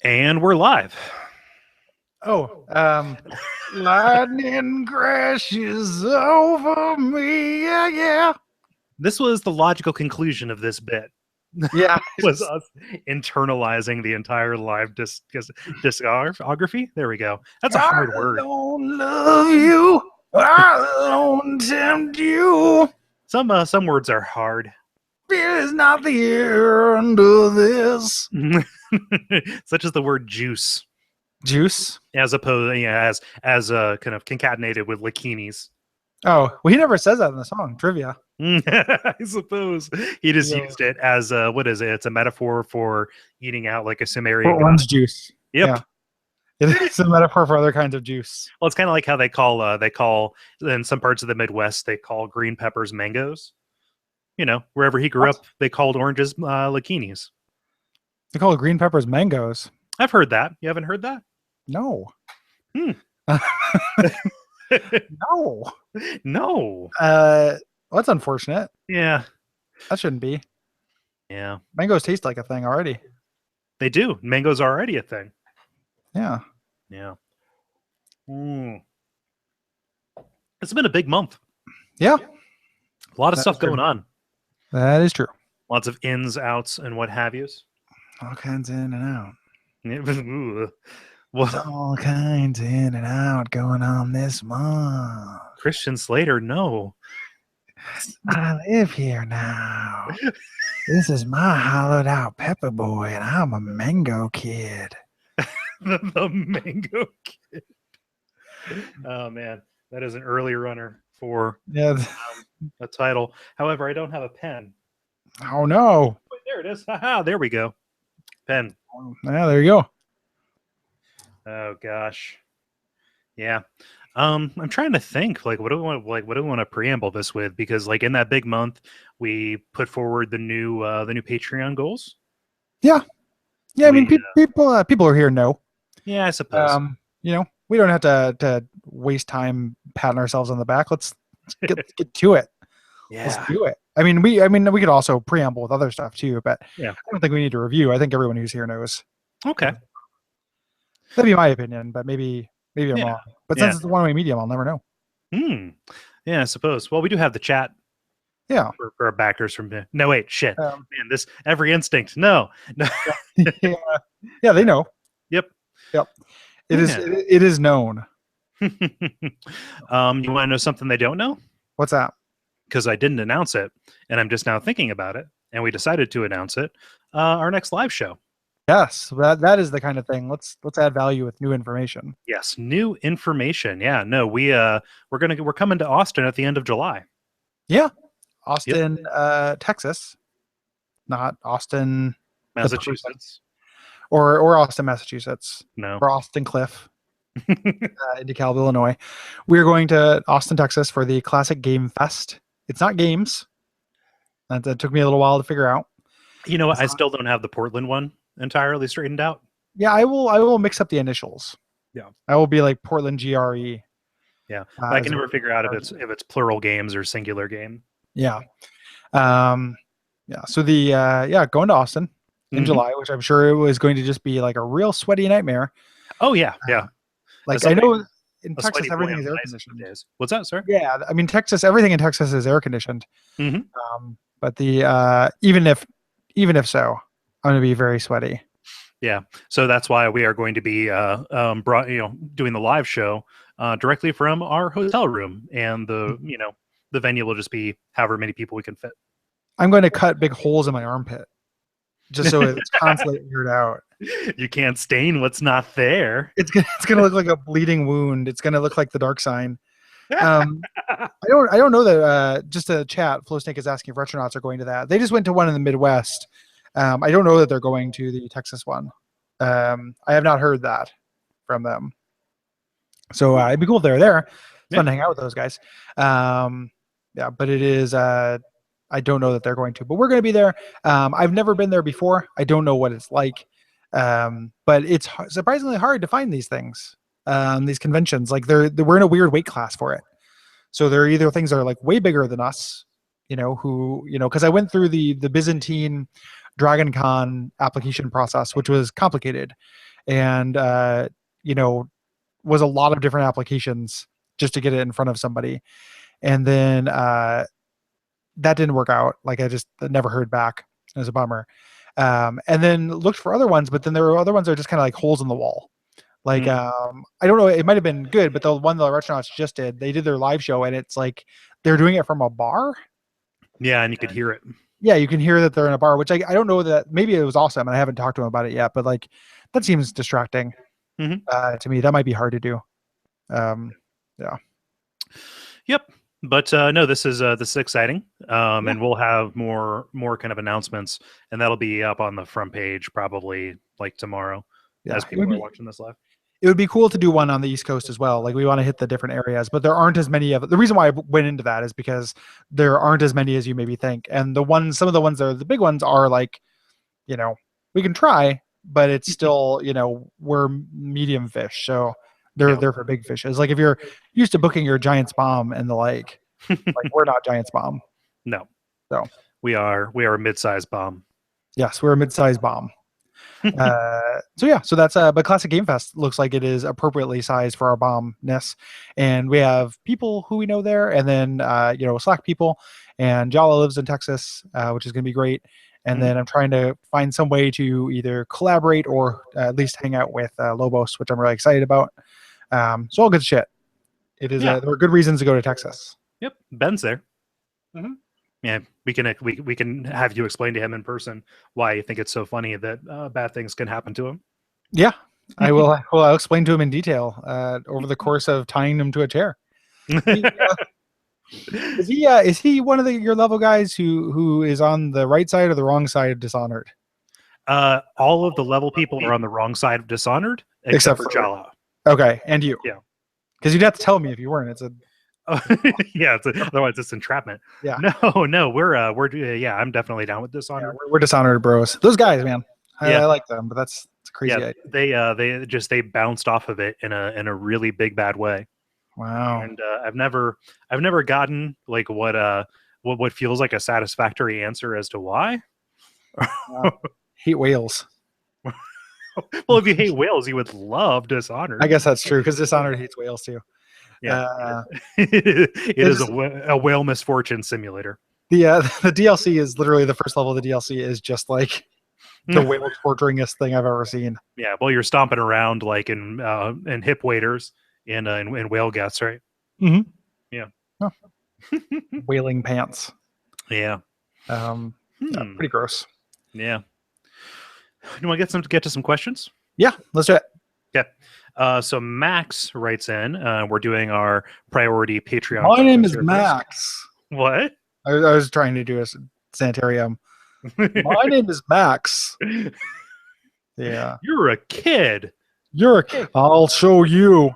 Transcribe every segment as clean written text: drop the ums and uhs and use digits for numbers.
And we're live. Oh, lightning crashes over me. Yeah, yeah. This was the logical conclusion of this bit. Yeah. Was us internalizing the entire live discography. There we go. That's a hard I word. don't love you. I don't tempt you. Some words are hard. Fear is not the end of this. Such as the word juice, Juice. as opposed, as kind of concatenated with lakinis. Oh, well, he never says that in the song. Trivia. I suppose he just Yeah. used it as a, what is it? It's a metaphor for eating out like a Sumerian Orange god. juice. Yep. Yeah. It's a metaphor for other kinds of juice. Well, it's kind of like how they call in some parts of the Midwest, they call green peppers mangoes. You know, wherever he grew What? up, they called oranges lakinis. They call green peppers mangoes. I've heard that. You haven't heard that? No. Hmm. No. No. Well, that's unfortunate. Yeah. That shouldn't be. Yeah. Mangoes taste like a thing already. They do. Mango's already a thing. Yeah. Yeah. It's been a big month. Yeah. A lot of That stuff is true. going on. That is true. Lots of ins, outs, and what have yous. All kinds in and out. Ooh. There's Well, all kinds in and out going on this month. Christian Slater, no. I live here now. This is my hollowed out pepper boy, and I'm a mango kid. the mango kid. Oh man, that is an early runner for Yeah. a title. However, I don't have a pen. Oh no. Wait, there it is. Haha, there we go. Pen. Yeah, there you go. Oh gosh. Yeah. I'm trying to think what do we want to preamble this with, because like in that big month we put forward the new Patreon goals. Yeah. I mean, people are here know. Yeah, I suppose. We don't have to waste time patting ourselves on the back. Let's get to it. Yeah. Let's do it. I mean, we could also preamble with other stuff too, but yeah, I don't think we need to review. I think everyone who's here knows. Okay. That'd be my opinion, but maybe I'm wrong. But since it's a one-way medium, I'll never know. Yeah, I suppose. Well, we do have the chat. Yeah. For our backers from no wait, shit. Man, this every instinct. No. Yeah, they know. Yep. It is known. You want to know something they don't know? What's that? Because I didn't announce it, and I'm just now thinking about it, and we decided to announce it. Our next live show. Yes, that is the kind of thing. Let's add value with new information. Yes, new information. Yeah, no, we're coming to Austin at the end of July. Yeah, Austin, Texas, not Austin, Massachusetts, or Austin, Massachusetts. No, or Austin Cliff, in DeKalb, Illinois. We're going to Austin, Texas for the Classic Game Fest. It's not games. That took me a little while to figure out. You know what? I still don't have the Portland one entirely straightened out. Yeah, I will mix up the initials. Yeah, I will be like Portland GRE. Yeah, I can never figure out if it's plural games or singular game. Yeah, yeah. So going to Austin in July, which I'm sure it was going to just be like a real sweaty nightmare. Oh yeah, yeah. Like I know in Texas everything is air conditioned. What's that, sir? Yeah, I mean Texas, everything in Texas is air conditioned. But the even if so, I'm going to be very sweaty. Yeah, so that's why we are going to be doing the live show directly from our hotel room, and the venue will just be however many people we can fit. I'm going to cut big holes in my armpit just so it's constantly aired out. You can't stain what's not there. It's gonna look like a bleeding wound. It's gonna look like the dark sign. I don't know that. Just a chat. Flow Snake is asking if Retronauts are going to that. They just went to one in the Midwest. I don't know that they're going to the Texas one. I have not heard that from them. So it'd be cool if they're there. It's fun to hang out with those guys. Yeah, but it is. I don't know that they're going to, but we're going to be there. I've never been there before. I don't know what it's like. But it's surprisingly hard to find these things, these conventions. Like we're in a weird weight class for it. So there are either things that are like way bigger than us, because I went through the Byzantine Dragon Con application process, which was complicated, and you know, was a lot of different applications just to get it in front of somebody. And then that didn't work out. Like I just never heard back. It was a bummer. And then looked for other ones, but then there were other ones that are just kind of like holes in the wall. Like I don't know, it might have been good, but the one the Retronauts just did, they did their live show, and it's like they're doing it from a bar. Yeah, and you could hear it. Yeah, you can hear that they're in a bar, which I don't know, that maybe it was awesome, and I haven't talked to him about it yet, but like that seems distracting to me. That might be hard to do. Yeah. Yep. But no, this is exciting, and we'll have more kind of announcements, and that'll be up on the front page probably like tomorrow, as people are watching this live. It would be cool to do one on the East Coast as well. Like we want to hit the different areas, but there aren't as many of. The reason why I went into that is because there aren't as many as you maybe think, and some of the ones that are the big ones are like, you know, we can try, but it's still, you know, we're medium fish, so they're for big fishes. Like if you're used to booking your Giants Bomb and the like we're not Giants Bomb. No. So we are a mid-sized bomb. Yes, we're a mid-sized bomb. So that's but Classic Game Fest looks like it is appropriately sized for our bombness, and we have people who we know there, and then you know, Slack people, and Jala lives in Texas, which is going to be great. And then I'm trying to find some way to either collaborate or at least hang out with Lobos, which I'm really excited about. So all good shit. It is there are good reasons to go to Texas. Yep, Ben's there. Yeah, we can have you explain to him in person why you think it's so funny that bad things can happen to him. Yeah, I will. I'll explain to him in detail over the course of tying him to a chair. Is he one of your level guys who is on the right side or the wrong side of Dishonored? All of the level people are on the wrong side of Dishonored, except for Jala. Okay, and you. Yeah, because you'd have to tell me if you weren't. It's a yeah, otherwise it's entrapment. Yeah. No, we're yeah, I'm definitely down with Dishonored. Yeah, we're Dishonored bros. Those guys, man. I like them, but that's a crazy idea. They bounced off of it in a really big bad way. Wow. And I've never gotten like what feels like a satisfactory answer as to why. Hate whales. Well, if you hate whales, you would love Dishonored. I guess that's true, because Dishonored hates whales too. Yeah, it is a whale misfortune simulator. The DLC is literally the first level of the DLC is just like the whale torturingest thing I've ever seen. Yeah, well, you're stomping around like in hip waders in whale guts, right? Mm-hmm. Yeah. Oh. Whaling pants. Yeah. Pretty gross. Yeah. Do you want to get to some questions? Yeah, let's do it. Yeah. So Max writes in, we're doing our priority Patreon. My name is Max. What? I was trying to do a sanitarium. My name is Max. Yeah. You're a kid. You're a kid. I'll show you.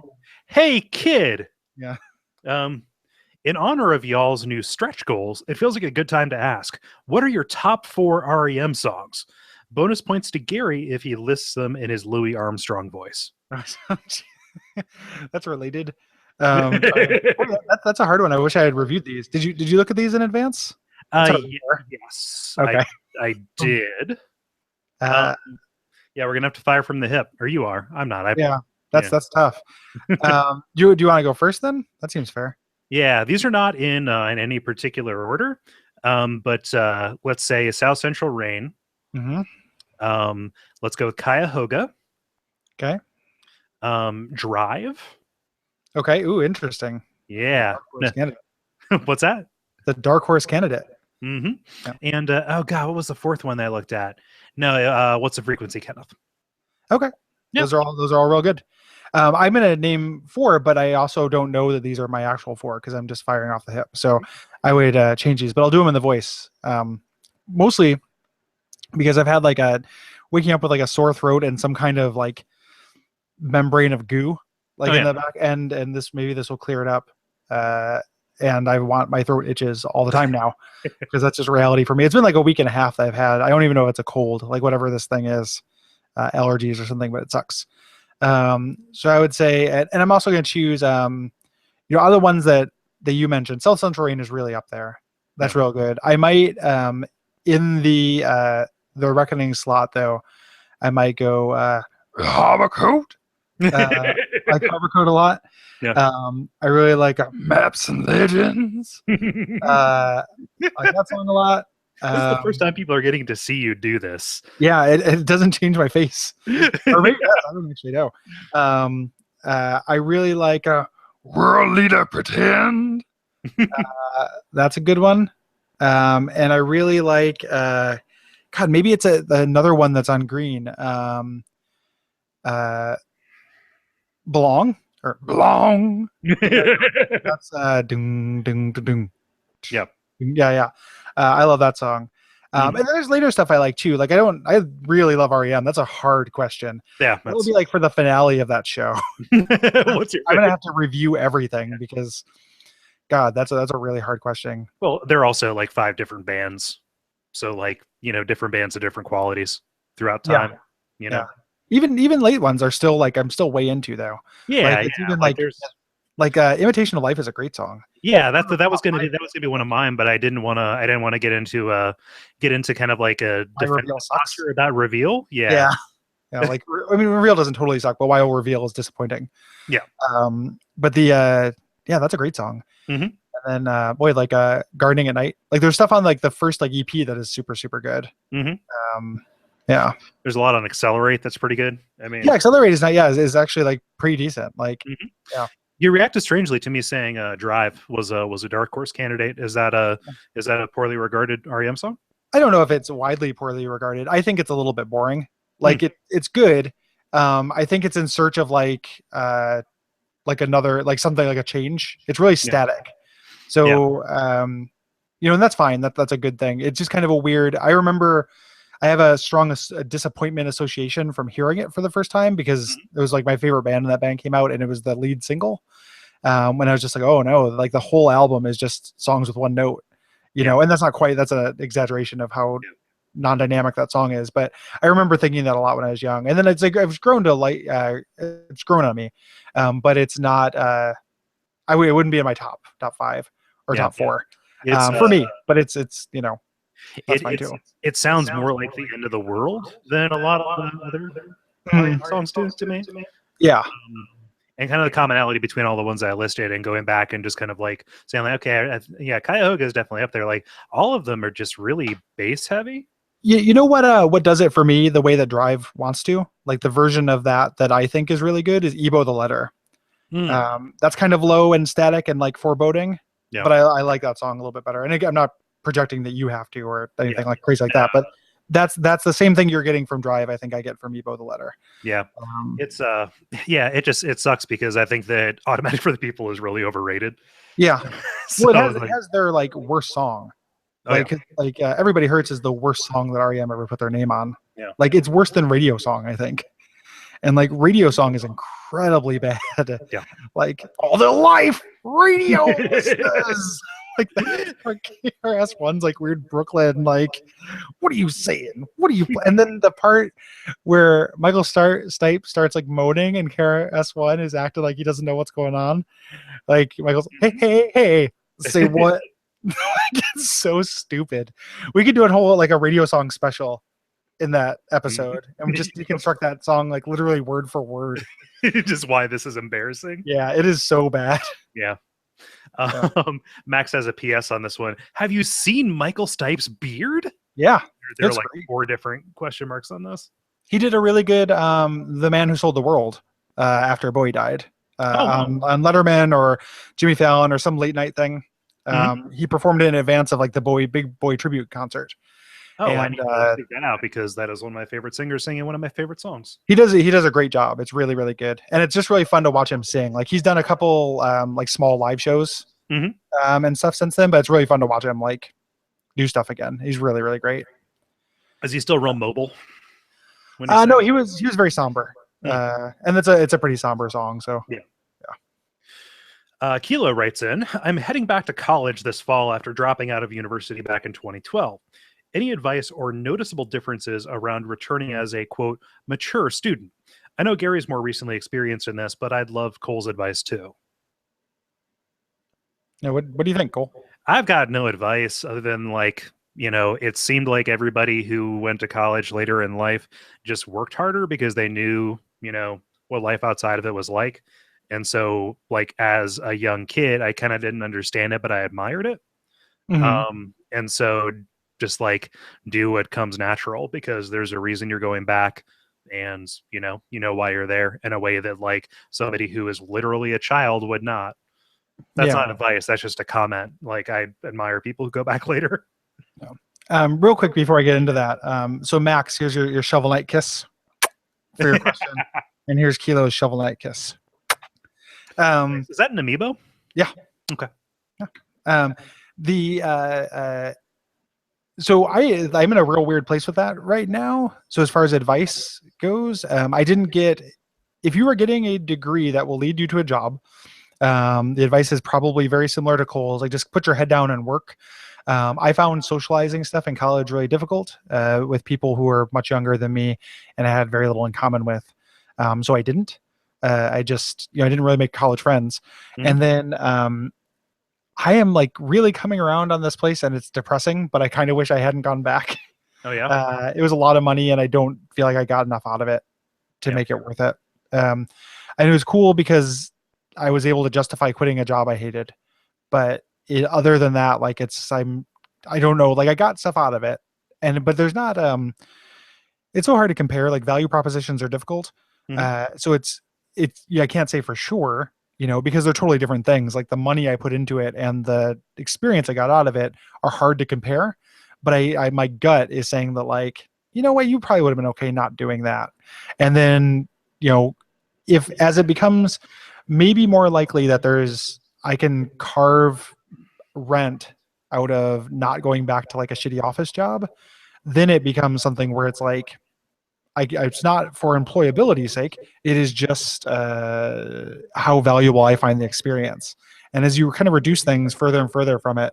Hey, kid. Yeah. In honor of y'all's new stretch goals, it feels like a good time to ask, what are your top 4 REM songs? Bonus points to Gary if he lists them in his Louis Armstrong voice. That's related. That's a hard one. I wish I had reviewed these. Did you look at these in advance? Yes. Okay. I did. Yeah, we're gonna have to fire from the hip, or you are. I'm not. That's tough. Do you want to go first then? That seems fair. Yeah, these are not in any particular order, but let's say South Central Rain. Mm-hmm. Let's go with Cuyahoga. Okay. Drive. Okay. Ooh, interesting. Yeah. What's that? The dark horse candidate. Mm-hmm. Yeah. And oh god, what was the fourth one that I looked at? No, what's the frequency, Kenneth? Okay. Yep. Those are all real good. I'm gonna name 4, but I also don't know that these are my actual 4 because I'm just firing off the hip. So I would change these, but I'll do them in the voice. Mostly because I've had like waking up with like a sore throat and some kind of like membrane of goo in the back end, and this will clear it up. And my throat itches all the time now because that's just reality for me. It's been like a week and a half that I've had. I don't even know if it's a cold, like whatever this thing is, allergies or something, but it sucks. So I would say, and I'm also going to choose, other ones that you mentioned. South Central Rain is really up there. That's real good. I might, in the the Reckoning slot, though, I might go Havercoat. I like Havercoat a lot. Yeah. I really like Maps and Legends. I like that song a lot. This is the first time people are getting to see you do this. Yeah, it doesn't change my face. Or maybe it does. I don't actually know. I really like World Leader Pretend. That's a good one. And I really like God, maybe it's another one that's on green. Uh, Belong or Belong. That's dung dung dung dung. Yep. Yeah, yeah. I love that song. And then there's later stuff I like too. Like I really love REM. That's a hard question. Yeah, That would be like for the finale of that show. What's your I'm gonna favorite? have to review everything because God, that's a really hard question. Well, there are also like 5 different bands, so like different bands of different qualities throughout Yeah, time. You know. yeah. Even late ones are still like I'm still way into though. Yeah, Like yeah. it's even Like there's. like Imitation of Life is a great song. Yeah, that was gonna be one of mine, but I didn't want to get into kind of like a Why definitive Reveal sucks. posture about reveal. Yeah, Yeah. Yeah, like I mean Reveal doesn't totally suck, but Why Reveal is disappointing. yeah. But the yeah, that's a great song. Hmm. And then boy, like Gardening at Night. Like there's stuff on like the first like EP that is super, super good. Hmm. Um yeah. There's a lot on Accelerate that's pretty good. I mean, Yeah, Accelerate is not is actually like pretty decent. Like mhm. yeah. You reacted strangely to me saying Drive was a dark horse candidate. Is that a poorly regarded REM song? I don't know if it's widely poorly regarded. I think it's a little bit boring. Hmm. Like it's good. I think it's in search of like another like something like a change. It's really Yeah. static. Yeah. So and that's fine. That's a good thing. It's just kind of a weird. I remember I have a strong disappointment association from hearing it for the first time because Mhm. it was like my favorite band, and that band came out, and it was the lead single. When I was just like, oh no, like the whole album is just songs with one note, Yeah. and that's an exaggeration of how Yeah. non-dynamic that song is. But I remember thinking that a lot when I was young, and then it's like I've grown to like it's grown on me, but it's not. It wouldn't be in my top 5 or Yeah. top 4 It's for me, but it's that's it fine it's too. it sounds more like the end of the world than a lot of the other Mhm. songs do to me. Yeah, And kind of the commonality between all the ones I listed and going back and just kind of like saying like, okay, yeah, Cuyahoga is definitely up there. Like all of them are just really bass heavy. you know what does it for me the way that Drive wants to, like the version of that I think is really good is Ebo the Letter. Mm, That's kind of low and static and like foreboding, yeah, but I like that song a little bit better. And again, I'm not projecting that you have to or yeah, anything like crazy like that, but that's the same thing you're getting from Drive. I think I get from Ebo the Letter. yeah. Um, It's yeah, it sucks because I think that Automatic for the People is really overrated. yeah, So well, I was it like, has their like worst song. oh yeah, Like Everybody Hurts is the worst song that REM ever put their name on. yeah, Like it's worse than Radio Song, I think. And like Radio Song is incredibly bad. yeah. Like all the life radio listeners. Like that KRS-One's like weird Brooklyn. Like, what are you saying? What are you? And then the part where Michael Stipe starts like moaning and KRS-One is acting like he doesn't know what's going on. Like Michael's, hey, say what? Like, it's so stupid. We could do a whole like a radio song special in that episode and just deconstruct that song like literally word for word. Just why this is embarrassing. Yeah, it is so bad. Yeah. Yeah, Max has a PS on this one. Have you seen Michael Stipe's beard? yeah, There are it's like great. 4 different question marks on this. He did a really good The Man Who Sold the World after Bowie died Oh wow. on Letterman or Jimmy Fallon or some late night thing. Mhm. He performed it in advance of like the big Bowie tribute concert. Oh, I And need to seek that out because that is one of my favorite singers singing one of my favorite songs. he does a great job. It's really, really good. And it's just really fun to watch him sing. Like he's done a couple like small live shows Mhm. and stuff since then, but it's really fun to watch him like do stuff again. He's really, really great. Is he still real mobile when he No, sings? he was very somber. Hmm. And it's a pretty somber song. So Yeah. Kilo writes in, I'm heading back to college this fall after dropping out of university back in 2012. Any advice or noticeable differences around returning as a quote mature student? I know Gary's more recently experienced in this, but I'd love Cole's advice too. yeah, what do you think, Cole? I've got no advice other than like it seemed like everybody who went to college later in life just worked harder because they knew, what life outside of it was like. And so, like, as a young kid, I kind of didn't understand it, but I admired it. Hmm. And so just like do what comes natural because there's a reason you're going back, and why you're there in a way that like somebody who is literally a child would not. That's Yeah. not advice, that's just a comment. Like, I admire people who go back later. Yeah. Real quick before I get into that, so Max, here's your Shovel Knight kiss for your question, and here's Kilo's Shovel Knight kiss. Is that an amiibo? Yeah. Okay. Yeah. Um, the so I'm in a real weird place with that right now. So as far as advice goes, I didn't get. If you are getting a degree that will lead you to a job, the advice is probably very similar to Cole's. Like, just put your head down and work. I found socializing stuff in college really difficult with people who were much younger than me, and I had very little in common with. So I didn't. I just, I didn't really make college friends. Mhm. And then I am like really coming around on this place, and it's depressing. But I kind of wish I hadn't gone back. Oh yeah. It was a lot of money, and I don't feel like I got enough out of it to Yeah. make it worth it. Um, and it was cool because I was able to justify quitting a job I hated. But other than that, like I don't know, like I got stuff out of it, but there's not it's so hard to compare. Like, value propositions are difficult. Hmm. So yeah, I can't say for sure, because they're totally different things. Like, the money I put into it and the experience I got out of it are hard to compare. But my gut is saying that, like, you know what, you probably would have been okay not doing that. And then, if as it becomes maybe more likely that I can carve rent out of not going back to like a shitty office job, then it becomes something where it's like, it's not for employability's sake. It is just how valuable I find the experience. And as you kind of reduce things further and further from it,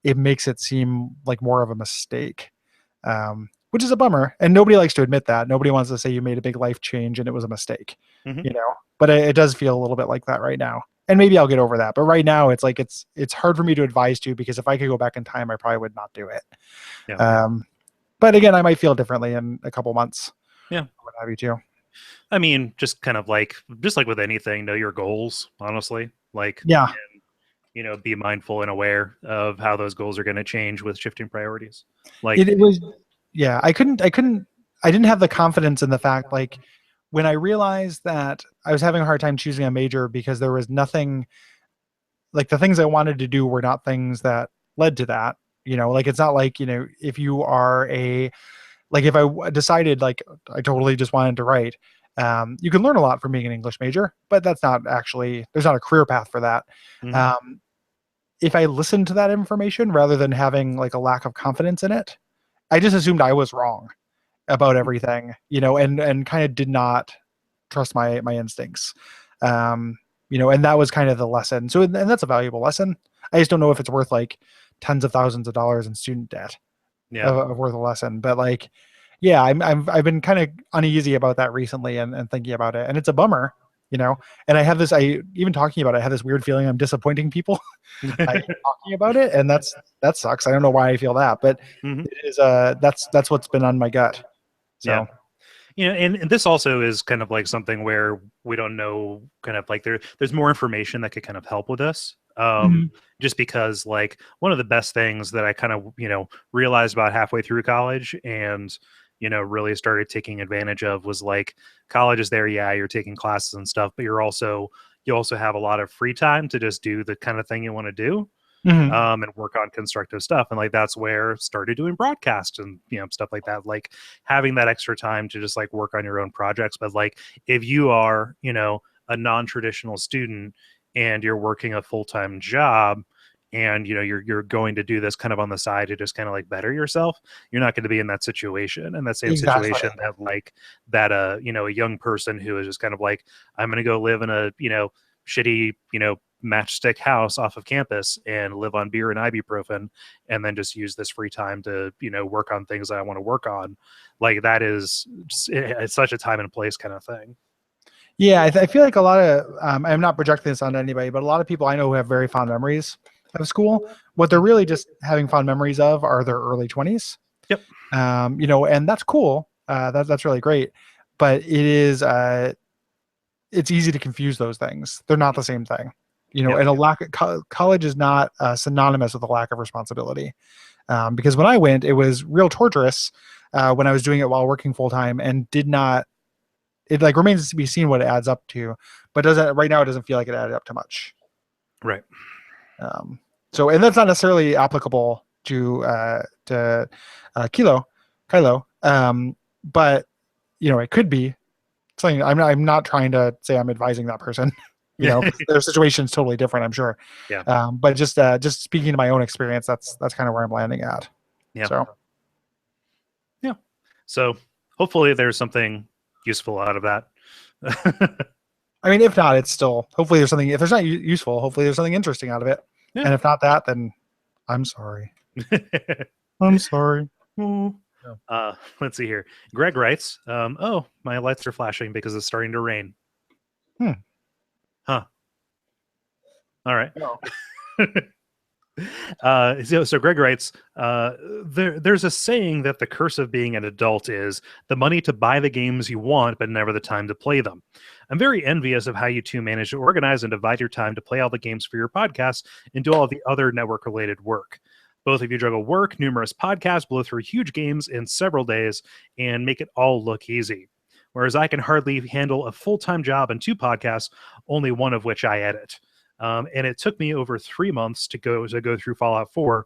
it makes it seem like more of a mistake, which is a bummer. And nobody likes to admit that. Nobody wants to say you made a big life change and it was a mistake, Hmm. you know. But it does feel a little bit like that right now. And maybe I'll get over that. But right now, it's like it's hard for me to advise to, because if I could go back in time, I probably would not do it. Yeah. Um, but again, I might feel differently in a couple months. Yeah. What have you too? I mean, just like with anything, know your goals, honestly. Like, Yeah, be mindful and aware of how those goals are going to change with shifting priorities. Like, it was. Yeah, I didn't have the confidence in the fact, like, when I realized that I was having a hard time choosing a major because there was nothing, like, the things I wanted to do were not things that led to that. Like, it's not like, if you are like, if decided, like, I totally just wanted to write, you can learn a lot from being an English major, but that's not actually, there's not a career path for that. mhm, Um, if I listened to that information rather than having like a lack of confidence in it, I just assumed I was wrong about everything, and kind of did not trust my instincts. Um, and that was kind of the lesson. So, and that's a valuable lesson. I just don't know if it's worth like tens of thousands of dollars in student debt yeah, of worth a lesson. But like, yeah, I've been kind of uneasy about that recently, and thinking about it, and it's a bummer, And I have this, I even talking about it, I have this weird feeling I'm disappointing people by talking about it, and that sucks. I don't know why I feel that, but hmm, it is that's what's been on my gut. yeah. So And this also is kind of like something where we don't know, kind of like there's more information that could kind of help with this. mhm. Just because, like, one of the best things that I kind of realized about halfway through college, and really started taking advantage of, was like, college is there, yeah, you're taking classes and stuff, but you also have a lot of free time to just do the kind of thing you want to do, Mhm. and work on constructive stuff. And like, that's where I started doing broadcast and stuff like that. Like, having that extra time to just like work on your own projects. But like, if you are a non-traditional student and you're working a full-time job, and you're going to do this kind of on the side to just kind of like better yourself, you're not going to be in that situation, and that same Exactly. situation that a young person who is just kind of like, I'm going to go live in a shitty matchstick house off of campus and live on beer and ibuprofen, and then just use this free time to work on things that I want to work on. Like, that is it's such a time and place kind of thing. Yeah, I feel like a lot of I'm not projecting this onto anybody, but a lot of people I know who have very fond memories of school. What they're really just having fond memories of are their early 20s. Yep. And that's cool. That's really great. But it's easy to confuse those things. They're not the same thing. Yep. And a lack of college is not synonymous with a lack of responsibility. Because when I went, it was real torturous when I was doing it while working full time, and did not. It like remains to be seen what it adds up to, but doesn't right now. It doesn't feel like it added up to much. Right. Um, and that's not necessarily applicable to Kylo. But it could be something. I'm not trying to say I'm advising that person. Their situation's totally different, I'm sure. Yeah. But just speaking to my own experience, that's kind of where I'm landing at. Yeah. So yeah. So hopefully there's something useful out of that. I mean, if not, it's still hopefully there's something. If there's not useful, hopefully there's something interesting out of it. Yeah. And if not that, then I'm sorry. I'm sorry. Let's see here. Greg writes, oh, my lights are flashing because it's starting to rain. Huh. All right. No. So Greg writes, there's a saying that the curse of being an adult is the money to buy the games you want, but never the time to play them. I'm very envious of how you two manage to organize and divide your time to play all the games for your podcasts and do all the other network-related work. Both of you juggle work, numerous podcasts, blow through huge games in several days, and make it all look easy. Whereas I can hardly handle a full-time job and 2 podcasts, only one of which I edit. And it took me over 3 months to go through Fallout 4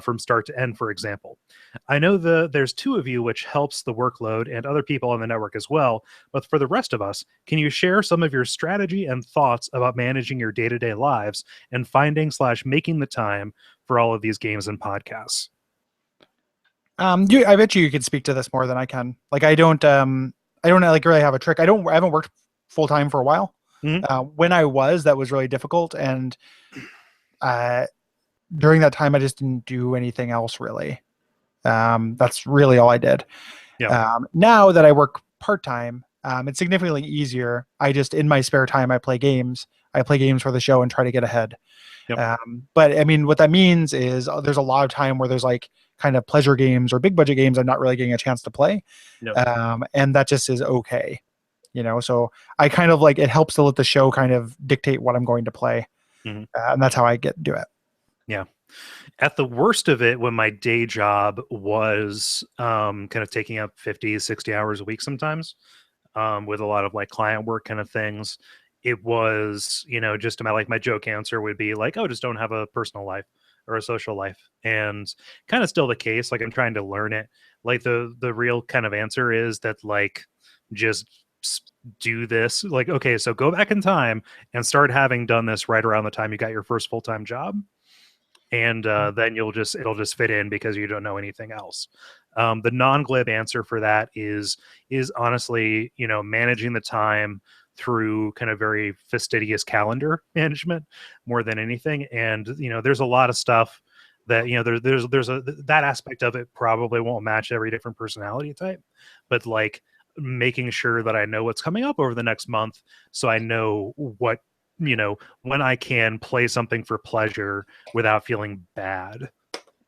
from start to end, for example. I know there's 2 of you, which helps the workload, and other people on the network as well. But for the rest of us, can you share some of your strategy and thoughts about managing your day-to-day lives and finding/making the time for all of these games and podcasts? I bet you could speak to this more than I can. Like I don't like really have a trick. I haven't worked full time for a while. Mm-hmm. When I was, that was really difficult, and during that time, I just didn't do anything else really. That's really all I did. Yeah. Now that I work part time, it's significantly easier. I just in my spare time I play games. I play games for the show and try to get ahead. Yep. But I mean, what that means is there's a lot of time where there's like kind of pleasure games or big budget games I'm not really getting a chance to play. Yep. And that just is okay. So I kind of like, it helps to let the show kind of dictate what I'm going to play. Mm-hmm. And that's how I do it. Yeah. At the worst of it, when my day job was kind of taking up 50, 60 hours a week sometimes, with a lot of like client work kind of things, it was, just about like my joke answer would be like, oh, just don't have a personal life or a social life. And kind of still the case, like I'm trying to learn it. Like the real kind of answer is that like, just do this. Like, okay, so go back in time and start having done this right around the time you got your first full-time job. And then it'll just fit in because you don't know anything else. The non-glib answer for that is honestly, managing the time through kind of very fastidious calendar management more than anything. And there's a lot of stuff that there's that aspect of it probably won't match every different personality type, but like making sure that I know what's coming up over the next month, so I know what when I can play something for pleasure without feeling bad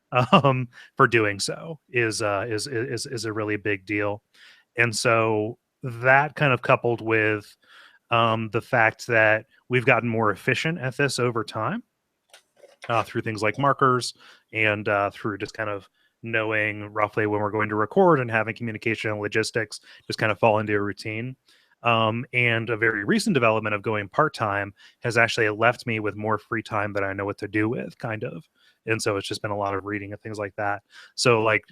for doing so is a really big deal. And so that kind of coupled with the fact that we've gotten more efficient at this over time through things like markers and through just kind of knowing roughly when we're going to record and having communication and logistics just kind of fall into a routine. And a very recent development of going part-time has actually left me with more free time that I know what to do with, kind of. And so it's just been a lot of reading and things like that. So like,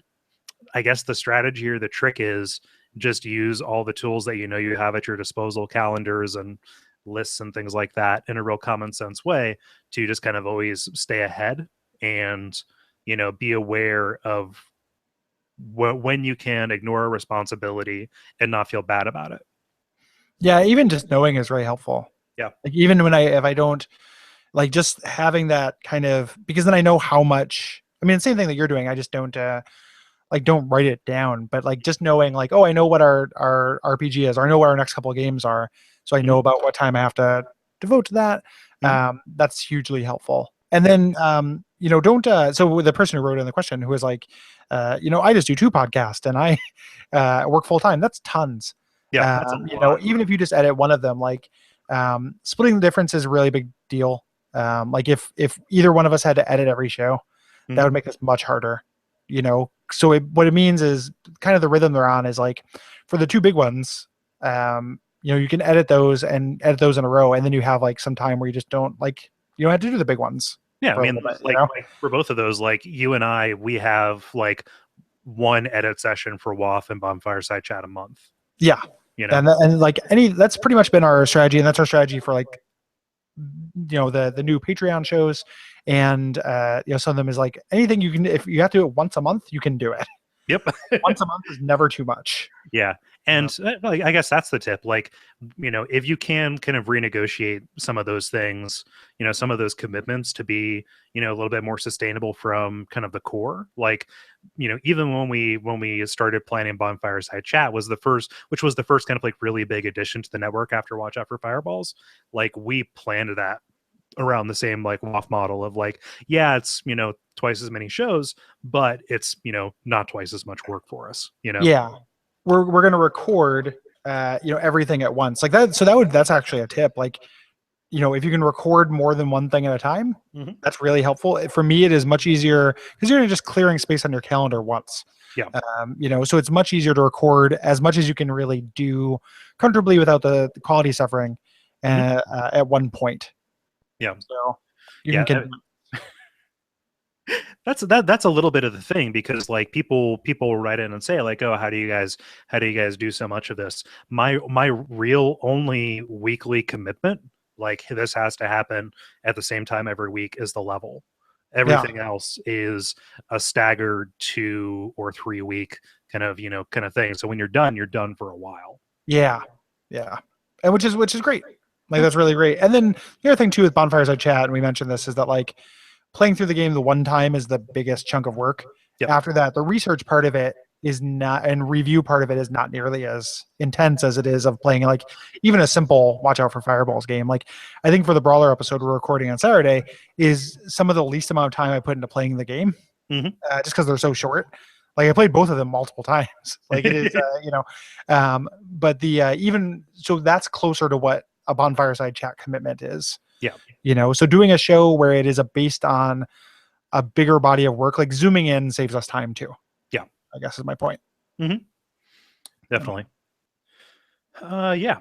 I guess the strategy or the trick is just use all the tools that you have at your disposal, calendars and lists and things like that, in a real common sense way to just kind of always stay ahead and, be aware of when you can ignore a responsibility and not feel bad about it. Yeah, even just knowing is really helpful. Yeah. Like even if I don't like, just having that kind of, because then I know how much. I mean, same thing that you're doing. I just don't don't write it down, but like just knowing like, oh, I know what our RPG is, or I know what our next couple of games are, so I know about what time I have to devote to that. That's hugely helpful. And then, don't, so the person who wrote in the question who was like, I just do 2 podcasts and I work full time. That's tons. Yeah, that's a lot. Even if you just edit one of them, like splitting the difference is a really big deal. Like if either one of us had to edit every show, that Mhm. would make this much harder, So what it means is kind of the rhythm they're on is like for the 2 big ones, you can edit those and edit those in a row. And then you have like some time where you just don't like, you don't have to do the big ones Yeah, I for a mean, little bit, like for both of those, like you and I, we have like one edit session for WAF and Bonfire Side Chat a month. Yeah. You know, And like that's pretty much been our strategy. And that's our strategy for like, the new Patreon shows. And, some of them is like anything you can, if you have to do it once a month, you can do it. yep. Once a month is never too much. Yeah. And like, I guess that's the tip. Like, if you can kind of renegotiate some of those things, some of those commitments to be, a little bit more sustainable from kind of the core. Like, even when we started planning Bonfire Side Chat which was the first kind of like really big addition to the network after Watch Out for Fireballs. Like we planned that around the same like WAF model of like, yeah, it's twice as many shows, but it's not twice as much work for us. Yeah. We're going to record, everything at once like that. So that's actually a tip. Like, if you can record more than one thing at a time, Mhm. that's really helpful. For me, it is much easier because you're just clearing space on your calendar once. Yeah. So it's much easier to record as much as you can really do comfortably without the quality suffering Mhm. at one point. Yeah. So you Yeah. can. That's a little bit of the thing because like people write in and say like, oh, how do you guys do so much of this? My real only weekly commitment, like this has to happen at the same time every week, is the level. Yeah. Everything else is a staggered 2 or 3 week kind of thing. So when you're done for a while. Yeah. Yeah. And which is great. Like Yeah. that's really great. And then the other thing too with Bonfires I Chat, and we mentioned this, is that like playing through the game the one time is the biggest chunk of work. Yep. After that, the research part of it is not, and review part of it is not nearly as intense as it is of playing like even a simple Watch Out for Fireballs game. Like I think for the Brawler episode we're recording on Saturday is some of the least amount of time I put into playing the game, Mhm. just because they're so short. Like I played both of them multiple times. Like it is, but the even so that's closer to what a Bonfire Side Chat commitment is. Yeah. So doing a show where it is based on a bigger body of work, like zooming in saves us time too. Yeah. I guess is my point. Definitely. Yeah.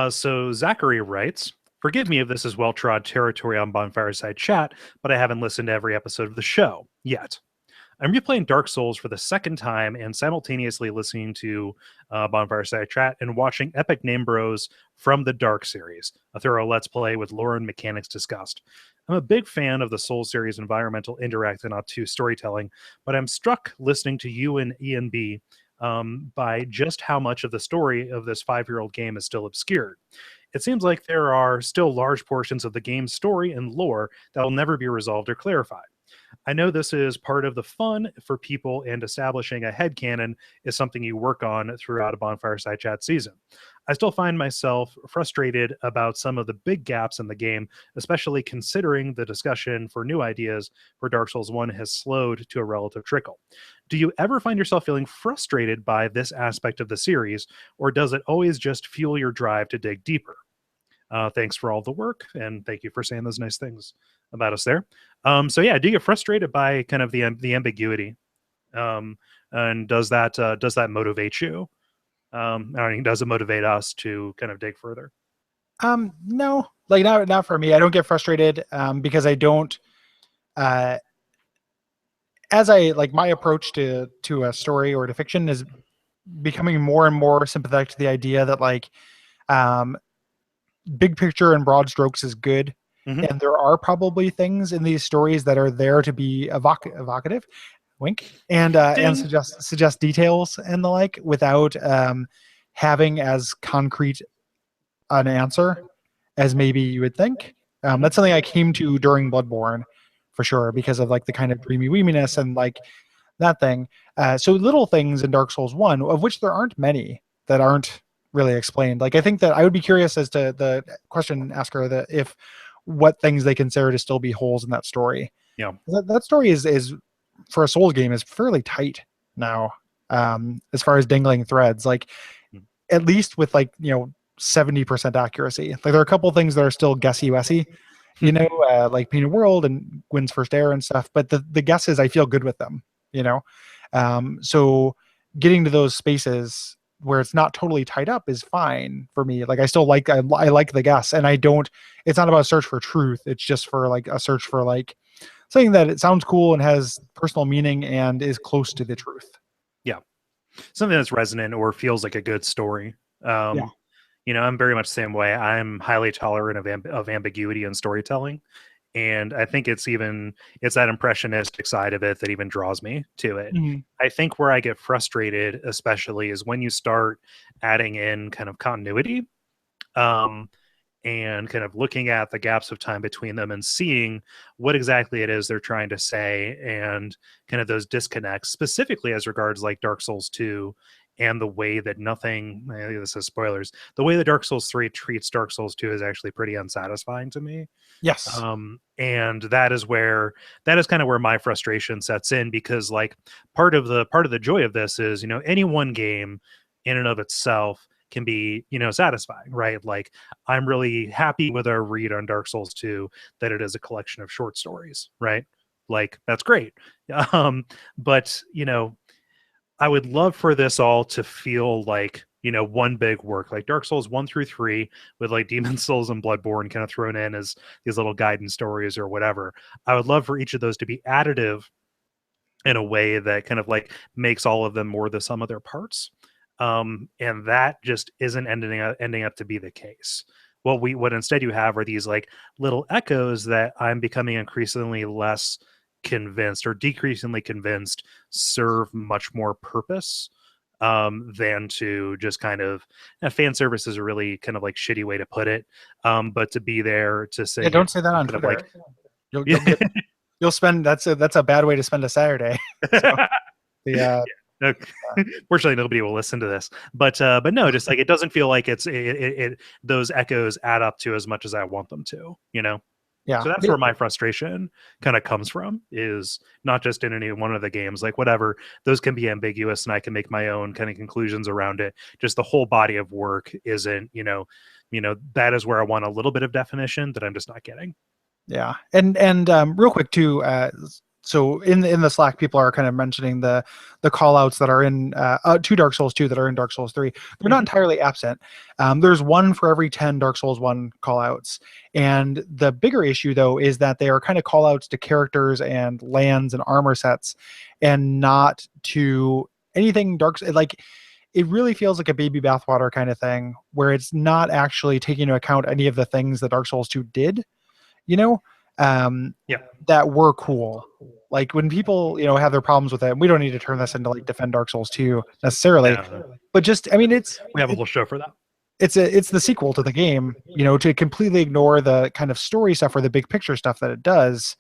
So Zachary writes, forgive me if this is well-trod territory on Bonfire Side Chat, but I haven't listened to every episode of the show yet. I'm replaying Dark Souls for the second time and simultaneously listening to Bonfire Side Chat and watching Epic Name Bros from the Dark series, a thorough let's play with lore and mechanics discussed. I'm a big fan of the Souls series' environmental, indirect, and obtuse storytelling, but I'm struck listening to you and Ian B by just how much of the story of this 5-year-old game is still obscured. It seems like there are still large portions of the game's story and lore that will never be resolved or clarified. I know this is part of the fun for people, and establishing a headcanon is something you work on throughout a Bonfire Side Chat season. I still find myself frustrated about some of the big gaps in the game, especially considering the discussion for new ideas for Dark Souls 1 has slowed to a relative trickle. Do you ever find yourself feeling frustrated by this aspect of the series, or does it always just fuel your drive to dig deeper? Thanks for all the work, and thank you for saying those nice things about us there. So yeah, do you get frustrated by kind of the ambiguity? And does that motivate you? I mean, does it motivate us to kind of dig further? No, like not for me. I don't get frustrated because I don't. Uh, as I like my approach to a story or to fiction is becoming more and more sympathetic to the idea that like um, big picture and broad strokes is good. Hmm. And there are probably things in these stories that are there to be evocative, wink, and Ding. suggest details and the like without having as concrete an answer as maybe you would think. Hmm. That's something I came to during Bloodborne for sure because of like the kind of dreamy weeminess and like that thing. So little things in Dark Souls 1, of which there aren't many that aren't really explained. Like I think that I would be curious as to the question asker that if what things they consider to still be holes in that story. Yeah. That story is for a Souls game is fairly tight now, as far as dangling threads. Like Mm. at least with like 70% accuracy. Like there are a couple things that are still guessy wessy, like Painted World and Gwyn's First Air and stuff. But the guesses, I feel good with them. You know, so getting to those spaces where it's not totally tied up is fine for me. Like I still I like the guess, and I don't. It's not about a search for truth. It's just for like a search for like something that it sounds cool and has personal meaning and is close to the truth. Yeah. Something that's resonant or feels like a good story. Yeah. I'm very much the same way. I'm highly tolerant of ambiguity in storytelling. And I think it's that impressionistic side of it that even draws me to it. Mhm. I think where I get frustrated, especially, is when you start adding in kind of continuity. Um, and kind of looking at the gaps of time between them and seeing what exactly it is they're trying to say and kind of those disconnects, specifically as regards like Dark Souls 2 and the way that this is spoilers, the way that Dark Souls 3 treats Dark Souls 2 is actually pretty unsatisfying to me. Yes. And that is kind of where my frustration sets in, because like part of the joy of this is, any one game in and of itself can be, satisfying, right? Like I'm really happy with our read on Dark Souls 2 that it is a collection of short stories, right? Like that's great. Um, but I would love for this all to feel like, one big work, like Dark Souls 1 through 3, with like Demon Souls and Bloodborne kind of thrown in as these little guidance stories or whatever. I would love for each of those to be additive in a way that kind of like makes all of them more the sum of their parts. And that just isn't ending up to be the case. What instead you have are these like little echoes that I'm becoming increasingly less convinced or decreasingly convinced serve much more purpose than to just kind of fan service is a really kind of like shitty way to put it. But to be there to Yeah, sit here don't say that on kind of Twitter. like You'll get you'll spend that's a bad way to spend a Saturday. So the No, fortunately, nobody will listen to this. But no, just like it doesn't feel like those echoes add up to as much as I want them to. yeah. So that's where my frustration kind of comes from. Is not just in any one of the games, like whatever those can be ambiguous, and I can make my own kind of conclusions around it. Just the whole body of work isn't. That is where I want a little bit of definition that I'm just not getting. Yeah, and real quick too. So in the Slack, people are kind of mentioning the call outs that are in to Dark Souls 2 that are in Dark Souls 3. They're not entirely absent. There's one for every 10 Dark Souls 1 call outs. And the bigger issue though is that they are kind of call outs to characters and lands and armor sets, and not to anything like it really feels like a baby bathwater kind of thing where it's not actually taking into account any of the things that Dark Souls 2 did, you know, Yeah. that were cool. Like when people, have their problems with it, and we don't need to turn this into like defend Dark Souls 2 necessarily, Yeah. but just, I mean, We have a whole show for that. it's the sequel to the game, to completely ignore the kind of story stuff or the big picture stuff that it does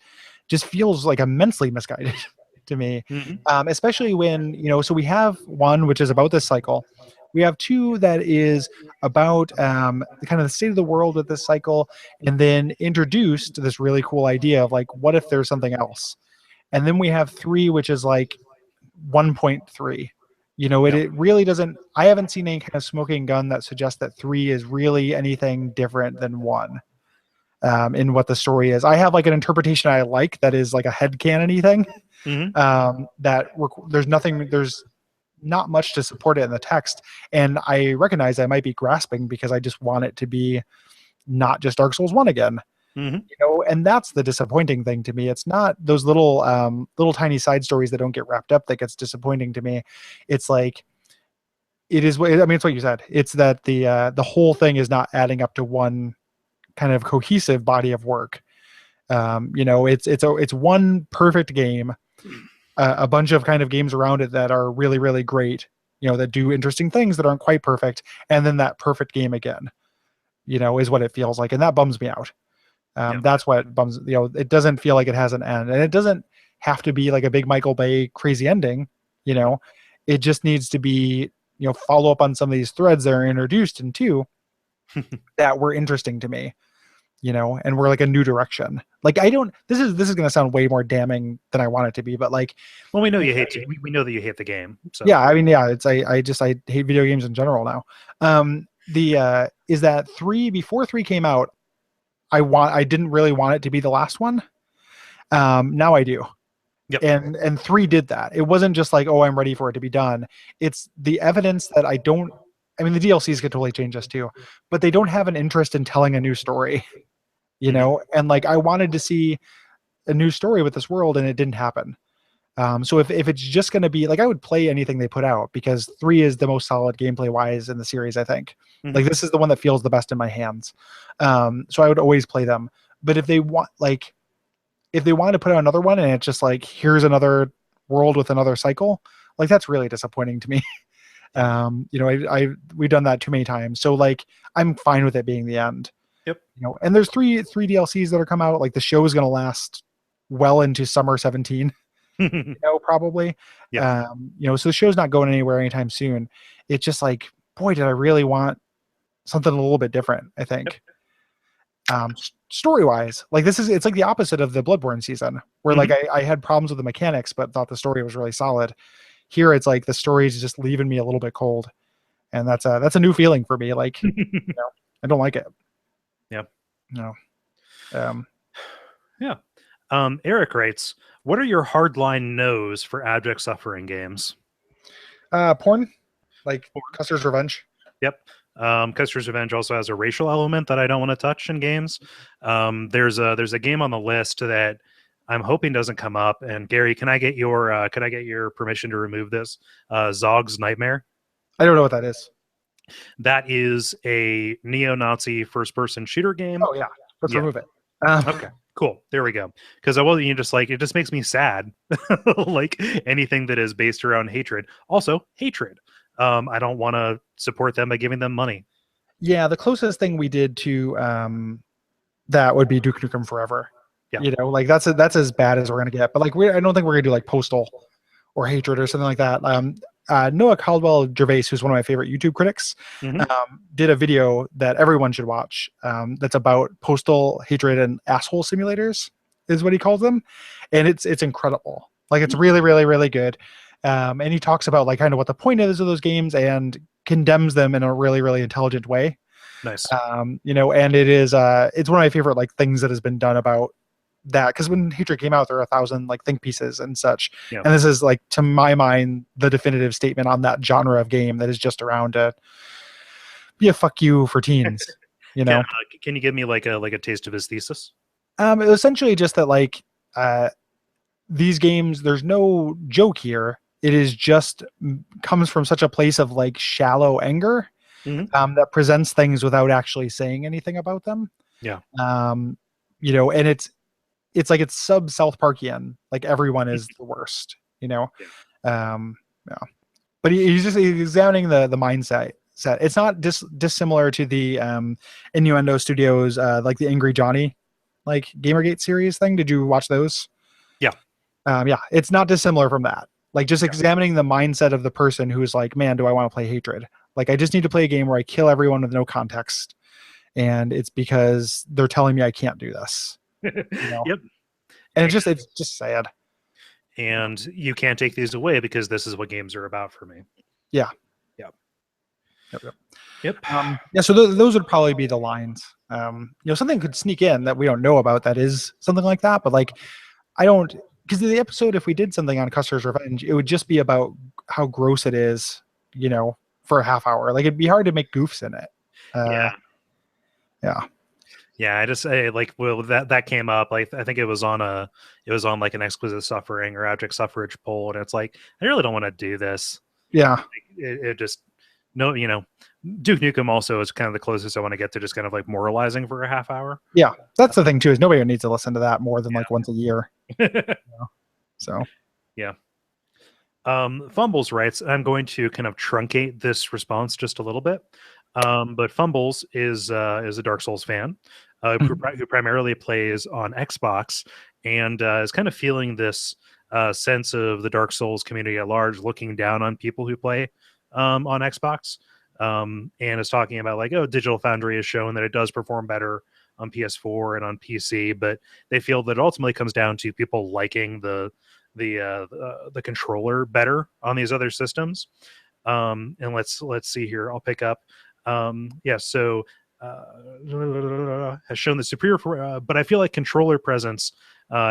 just feels like immensely misguided to me. Especially when, so we have one which is about this cycle. We have two that is about the kind of the state of the world with this cycle, and then introduced this really cool idea of like, what if there's something else? And then we have three, which is like 1.3. It really doesn't. I haven't seen any kind of smoking gun that suggests that three is really anything different than one. In what the story is, I have like an interpretation I like that is like a headcanon-y thing. There's not much to support it in the text, and I recognize I might be grasping because I just want it to be not just Dark Souls 1 again. And that's the disappointing thing to me. It's not those little tiny side stories that don't get wrapped up that gets disappointing to me. It's like it is. I mean, it's what you said. It's that the whole thing is not adding up to one kind of cohesive body of work. It's one perfect game, a bunch of kind of games around it that are really, really great, that do interesting things that aren't quite perfect, and then that perfect game again, is what it feels like, and that bums me out. That's what bums. It doesn't feel like it has an end, and it doesn't have to be like a big Michael Bay crazy ending. It just needs to be, follow up on some of these threads that are introduced into that were interesting to me. and we're like a new direction. Like I don't. This is going to sound way more damning than I want it to be, but like, Well, we know you hate. We know that you hate the game. So yeah, I mean, yeah, it's I hate video games in general now. The is that three before three came out, I didn't really want it to be the last one. Now I do. yep. And three did that. It wasn't just like, oh, I'm ready for it to be done. It's the evidence that I don't. I mean, the DLCs could totally change this too, but they don't have an interest in telling a new story, Mhm. And like I wanted to see a new story with this world, and it didn't happen. So if it's just going to be like, I would play anything they put out because three is the most solid gameplay wise in the series. I think Mhm. like this is the one that feels the best in my hands. So I would always play them. But if they wanted to put out another one and it's just like, here's another world with another cycle, like that's really disappointing to me. Yeah. We've done that too many times. So like, I'm fine with it being the end. Yep. And there's three DLCs that are come out. Like the show is going to last well into summer 17. Probably. yeah. So the show's not going anywhere anytime soon. It's just like, boy, did I really want something a little bit different, I Yep. think. Story wise, like it's like the opposite of the Bloodborne season, where like Mhm. I had problems with the mechanics, but thought the story was really solid. Here, it's like the story is just leaving me a little bit cold, and that's a new feeling for me. Like, I don't like it. yeah. No. Um, Yeah. Eric writes, "What are your hardline no's for abject suffering games?" Porn, like Custer's Revenge. Yep. Custer's Revenge also has a racial element that I don't want to touch in games. There's a game on the list that I'm hoping doesn't come up. And Gary, can I get your permission to remove this? Zog's Nightmare. I don't know what that is. That is a neo-Nazi first-person shooter game. Oh yeah, let's Yeah. remove it. Okay. Cool. There we go. Because I wasn't just like it just makes me sad. Like anything that is based around hatred. Also, hatred. I don't want to support them by giving them money. Yeah, the closest thing we did to that would be Duke Nukem Forever. Yeah. Like that's as bad as we're gonna get. But like I don't think we're gonna do like Postal or Hatred or something like that. Noah Caldwell Gervais, who's one of my favorite YouTube critics, Hmm. did a video that everyone should watch. That's about Postal, Hatred, and asshole simulators, is what he calls them, and it's incredible. Like it's really, really, really good. And he talks about like kind of what the point is of those games and condemns them in a really, really intelligent way. Nice. And it's one of my favorite like things that has been done about that, because when Hatred came out, there were 1,000 like think pieces and such, Yeah. and this is like, to my mind, the definitive statement on that genre of game that is just around to be a fuck you for teens. You know, Can you give me like a taste of his thesis? it was essentially just that like these games, there's no joke here. It is just comes from such a place of like shallow anger Hmm. that presents things without actually saying anything about them. Yeah. And it's like it's sub South Parkian. Like everyone is the worst, Yeah. Yeah. But he's examining the mindset. It's not dissimilar to the Innuendo Studios, like the Angry Johnny, like Gamergate series thing. Did you watch those? Yeah. Yeah, it's not dissimilar from that. Like just Yeah. examining the mindset of the person who's like, man, do I want to play Hatred? Like I just need to play a game where I kill everyone with no context, and it's because they're telling me I can't do this. Yep. And it's just sad. And you can't take these away because this is what games are about for me. Yeah. Yep. Yep. Yep. Yeah. So those would probably be the lines. Something could sneak in that we don't know about that is something like that, but like I don't, because the episode, if we did something on Custer's Revenge, it would just be about how gross it is, for a half hour. Like it'd be hard to make goofs in it. Yeah. Yeah. Yeah, I just like that came up. Like I think it was on like an exquisite suffering or abject suffrage poll, and it's like I really don't want to do this. Yeah. Like, it just no, Duke Nukem also is kind of the closest I want to get to just kind of like moralizing for a half hour. Yeah. That's the thing too, is nobody needs to listen to that more than like once a year. So Yeah. Fumbles writes, I'm going to kind of truncate this response just a little bit. But Fumbles is a Dark Souls fan who primarily plays on Xbox and is kind of feeling this sense of the Dark Souls community at large looking down on people who play on Xbox, and is talking about like, oh, Digital Foundry has shown that it does perform better on PS4 and on PC, but they feel that it ultimately comes down to people liking the controller better on these other systems. And let's see here. I'll pick up. Yeah, so has shown the superior, but I feel like controller presence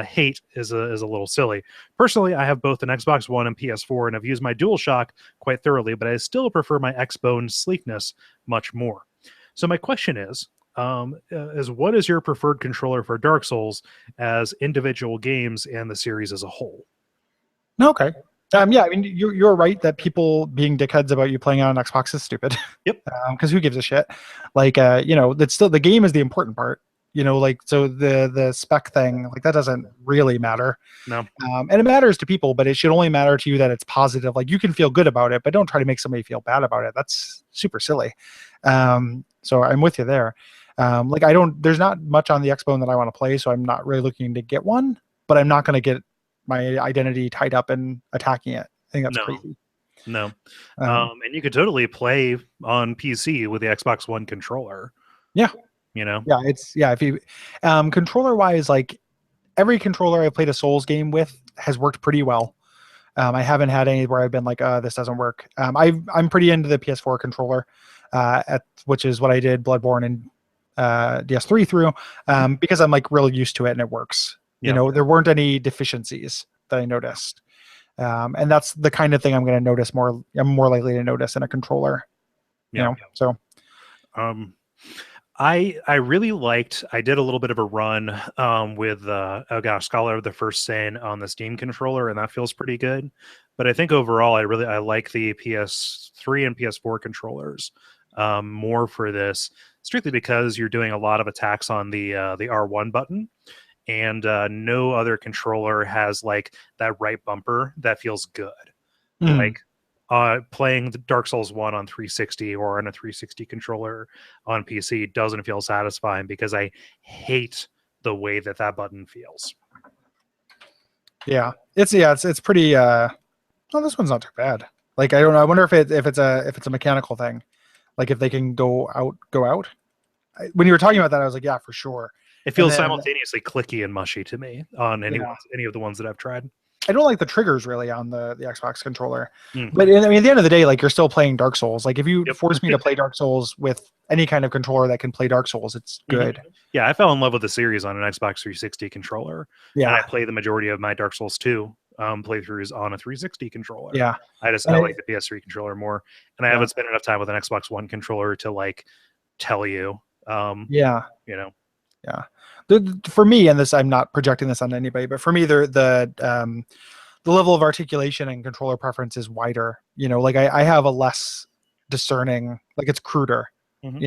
hate is a little silly. Personally, I have both an Xbox One and PS4, and I've used my DualShock quite thoroughly, but I still prefer my Xbone sleekness much more. So my question is what is your preferred controller for Dark Souls as individual games and the series as a whole? Okay. Yeah, I mean, you're right that people being dickheads about you playing on an Xbox is stupid. Yep. Because who gives a shit? Like, that's still the game is the important part. Like so the spec thing, like that doesn't really matter. No. And it matters to people, but it should only matter to you that it's positive. Like you can feel good about it, but don't try to make somebody feel bad about it. That's super silly. So I'm with you there. Like there's not much on the Xbone that I want to play, so I'm not really looking to get one, but I'm not going to get my identity tied up in attacking it. I think that's crazy. No. And you could totally play on PC with the Xbox One controller. Yeah. Yeah, if you controller wise, like every controller I played a Souls game with has worked pretty well. I haven't had any where I've been like, this doesn't work. I'm pretty into the PS4 controller, which is what I did Bloodborne and DS3 through, because I'm like real used to it and it works. There weren't any deficiencies that I noticed. And that's the kind of thing I'm going to notice more. I'm more likely to notice in a controller. So. I really liked. I did a little bit of a run with Scholar of the First Sin on the Steam controller, and that feels pretty good. But I think overall, I like the PS3 and PS4 controllers more for this, strictly because you're doing a lot of attacks on the R1 button. And no other controller has like that right bumper that feels good. Like playing the Dark Souls 1 on 360 or on a 360 controller on PC doesn't feel satisfying because I hate the way that button feels. Yeah, it's pretty. Oh, this one's not too bad. Like I don't know. I wonder if it's a mechanical thing, like if they can go out. When you were talking about that, I was like, yeah, for sure. It feels simultaneously clicky and mushy to me on any of the ones that I've tried. I don't like the triggers really on the Xbox controller. But I mean, at the end of the day, like you're still playing Dark Souls. Like if you force me to play Dark Souls with any kind of controller that can play Dark Souls, it's good. Yeah, I fell in love with the series on an Xbox 360 controller. Yeah, and I play the majority of my Dark Souls 2 playthroughs on a 360 controller. Yeah, I like the PS3 controller more, and I haven't spent enough time with an Xbox One controller to like tell you. Yeah. For me, and this, I'm not projecting this on anybody, but for me, the level of articulation and controller preference is wider. Like I have a less discerning, like it's cruder. Like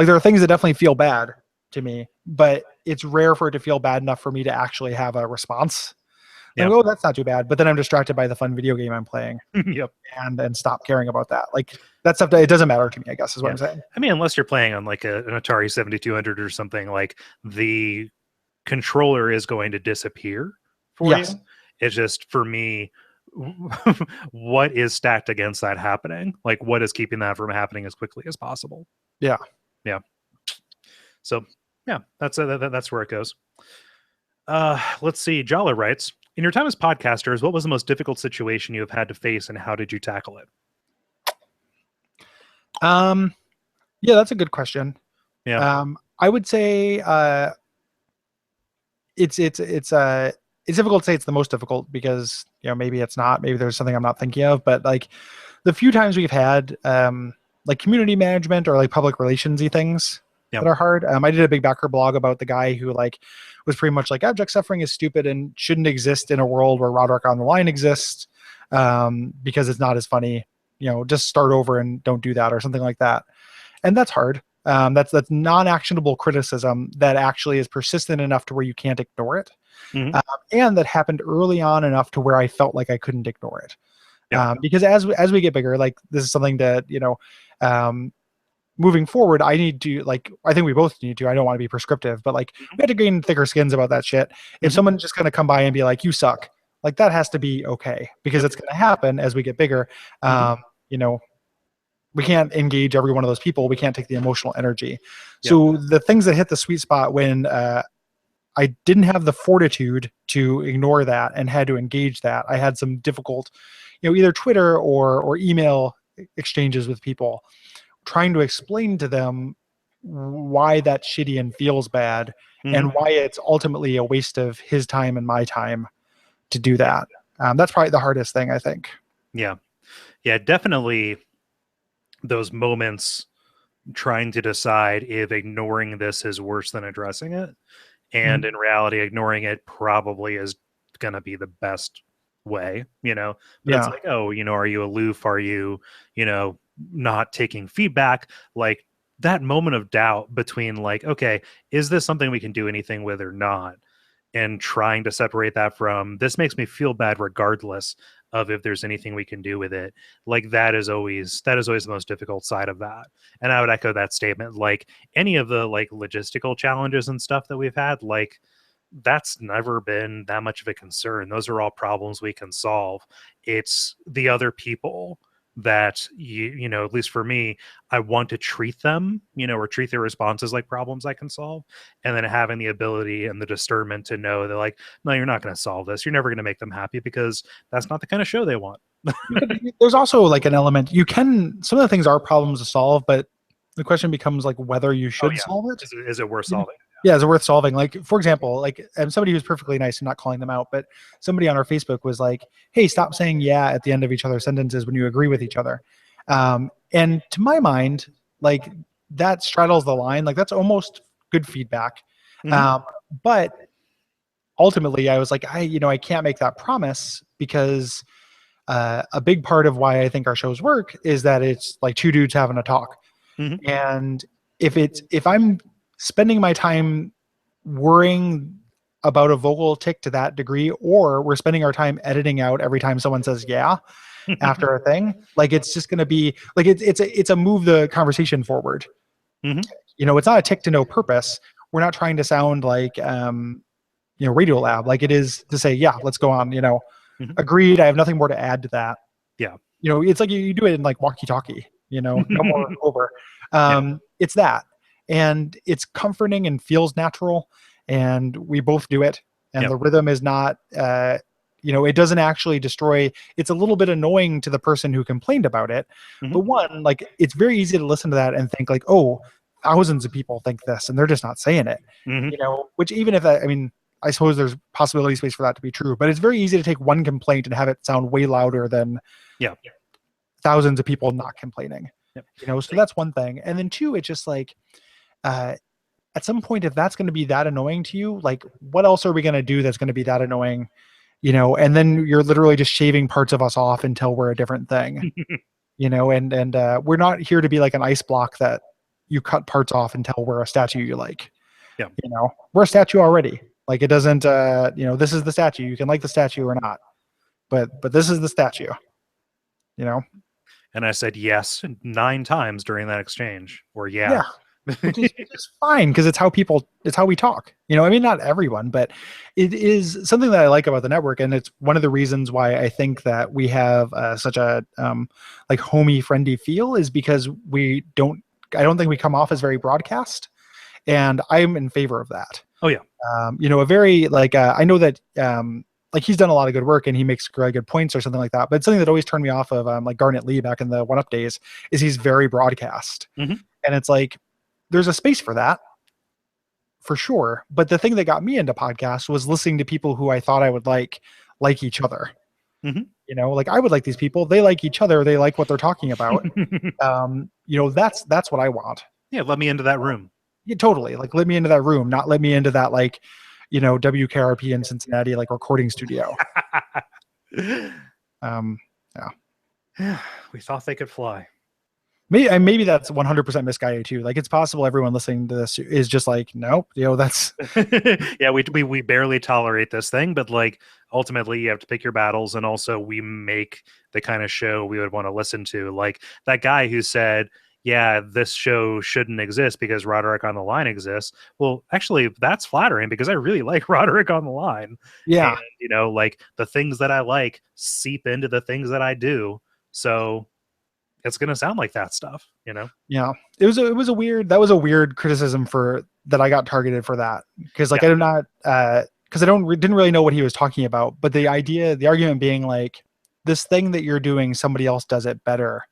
there are things that definitely feel bad to me, but it's rare for it to feel bad enough for me to actually have a response. Like, oh, that's not too bad. But then I'm distracted by the fun video game I'm playing. And stop caring about that. Like that stuff, it doesn't matter to me, I guess is what I'm saying. I mean, unless you're playing on like an Atari 7200 or something, like the controller is going to disappear for you. It's just, for me, what is stacked against that happening? Like what is keeping that from happening as quickly as possible? Yeah. So yeah, that's where it goes. Let's see. Jala writes, in your time as podcasters, what was the most difficult situation you have had to face, and how did you tackle it? Yeah, that's a good question. Yeah. I would say it's difficult to say it's the most difficult because maybe it's not. Maybe there's something I'm not thinking of. But like the few times we've had like community management or like public relationsy things that are hard. I did a big backer blog about the guy who like was pretty much like abject suffering is stupid and shouldn't exist in a world where Roderick on the Line exists because it's not as funny. Just start over and don't do that or something like that. And that's hard. That's non-actionable criticism that actually is persistent enough to where you can't ignore it. And that happened early on enough to where I felt like I couldn't ignore it. Because as we get bigger, like this is something that, moving forward, I need to, like, I think we both need to, I don't want to be prescriptive, but like we have to gain thicker skins about that shit. If someone just going to come by and be like, you suck, like that has to be okay because it's going to happen as we get bigger. we can't engage every one of those people. We can't take the emotional energy. Yep. So the things that hit the sweet spot when I didn't have the fortitude to ignore that and had to engage that. I had some difficult, either Twitter or email exchanges with people, trying to explain to them why that's shitty and feels bad, Hmm. and why it's ultimately a waste of his time and my time to do that. That's probably the hardest thing, I think. Yeah. Yeah, definitely those moments trying to decide if ignoring this is worse than addressing it. And Mhm. in reality, ignoring it probably is going to be the best way, But it's Yeah. like, oh, are you aloof? Are you, not taking feedback? Like that moment of doubt between, like, okay, is this something we can do anything with or not? And trying to separate that from this makes me feel bad regardless of if there's anything we can do with it. Like that is always the most difficult side of that. And I would echo that statement. Like any of the like logistical challenges and stuff that we've had, like that's never been that much of a concern. Those are all problems we can solve. It's the other people that at least for me, I want to treat them, or treat their responses like problems I can solve. And then having the ability and the discernment to know that, like, no, you're not going to solve this. You're never going to make them happy because that's not the kind of show they want. There's also like an element some of the things are problems to solve, but the question becomes like whether you Oh should yeah. solve it. Is it worth You know? solving? Yeah, is it worth solving? Like, for example, like somebody who's perfectly nice, and not calling them out, but somebody on our Facebook was like, "Hey, stop saying yeah at the end of each other's sentences when you agree with each other." And to my mind, like that straddles the line. Like that's almost good feedback. Hmm. Um, but ultimately, I was like, I can't make that promise because a big part of why I think our shows work is that it's like two dudes having a talk. Hmm. And if I'm spending my time worrying about a vocal tick to that degree, or we're spending our time editing out every time someone says yeah after a thing, like it's just going to be like it's a move the conversation forward. Hmm. It's not a tick to no purpose. We're not trying to sound like Radio Lab, like it is to say, yeah, let's go on. Hmm. Agreed. I have nothing more to add to that. Yeah. It's like you do it in like walkie talkie, no more over. Yeah. It's that. And it's comforting and feels natural. And we both do it. And Yep. the rhythm is not, it doesn't actually destroy. It's a little bit annoying to the person who complained about it. Hmm. But one, like, it's very easy to listen to that and think, like, oh, thousands of people think this and they're just not saying it, Hmm. which even if I mean, I suppose there's possibility space for that to be true, but it's very easy to take one complaint and have it sound way louder than Yeah. thousands of people not complaining. Yep. So that's one thing. And then two, it's just like uh, at some point, if that's going to be that annoying to you, like what else are we going to do that's going to be that annoying? And then you're literally just shaving parts of us off until we're a different thing. And we're not here to be like an ice block that you cut parts off until we're a statue you like. Yeah. We're a statue already. Like it doesn't. This is the statue. You can like the statue or not, but this is the statue. You know. And I said yes 9 times during that exchange, or yeah. Yeah, which is fine because it's how we talk. I mean, not everyone, but it is something that I like about the network, and it's one of the reasons why I think that we have such a like homey, friendly feel is because I don't think we come off as very broadcast, and I'm in favor of that. Oh yeah. A very like I know that like he's done a lot of good work and he makes really good points or something like that. But something that always turned me off of like Garnet Lee back in the One Up days is he's very broadcast, Hmm. and it's like there's a space for that for sure. But the thing that got me into podcasts was listening to people who I thought I would like each other. Hmm. Like I would like these people. They like each other. They like what they're talking about. That's what I want. Yeah, let me into that room. Yeah, totally. Like let me into that room, not let me into that like, WKRP in Cincinnati like recording studio. Um, yeah. We thought they could fly. Maybe that's 100% misguided too. Like it's possible everyone listening to this is just like, nope, that's Yeah, we barely tolerate this thing, but like ultimately you have to pick your battles, and also we make the kind of show we would want to listen to. Like that guy who said, yeah, this show shouldn't exist because Roderick on the Line exists. Well, actually, that's flattering because I really like Roderick on the Line. yeah. And like the things that I like seep into the things that I do. So it's going to sound like that stuff, you know? Yeah, it was a weird, that was a weird criticism for that I got targeted for that, because like Yeah. I do not because I didn't really know what he was talking about, but the argument being like, this thing that you're doing, somebody else does it better.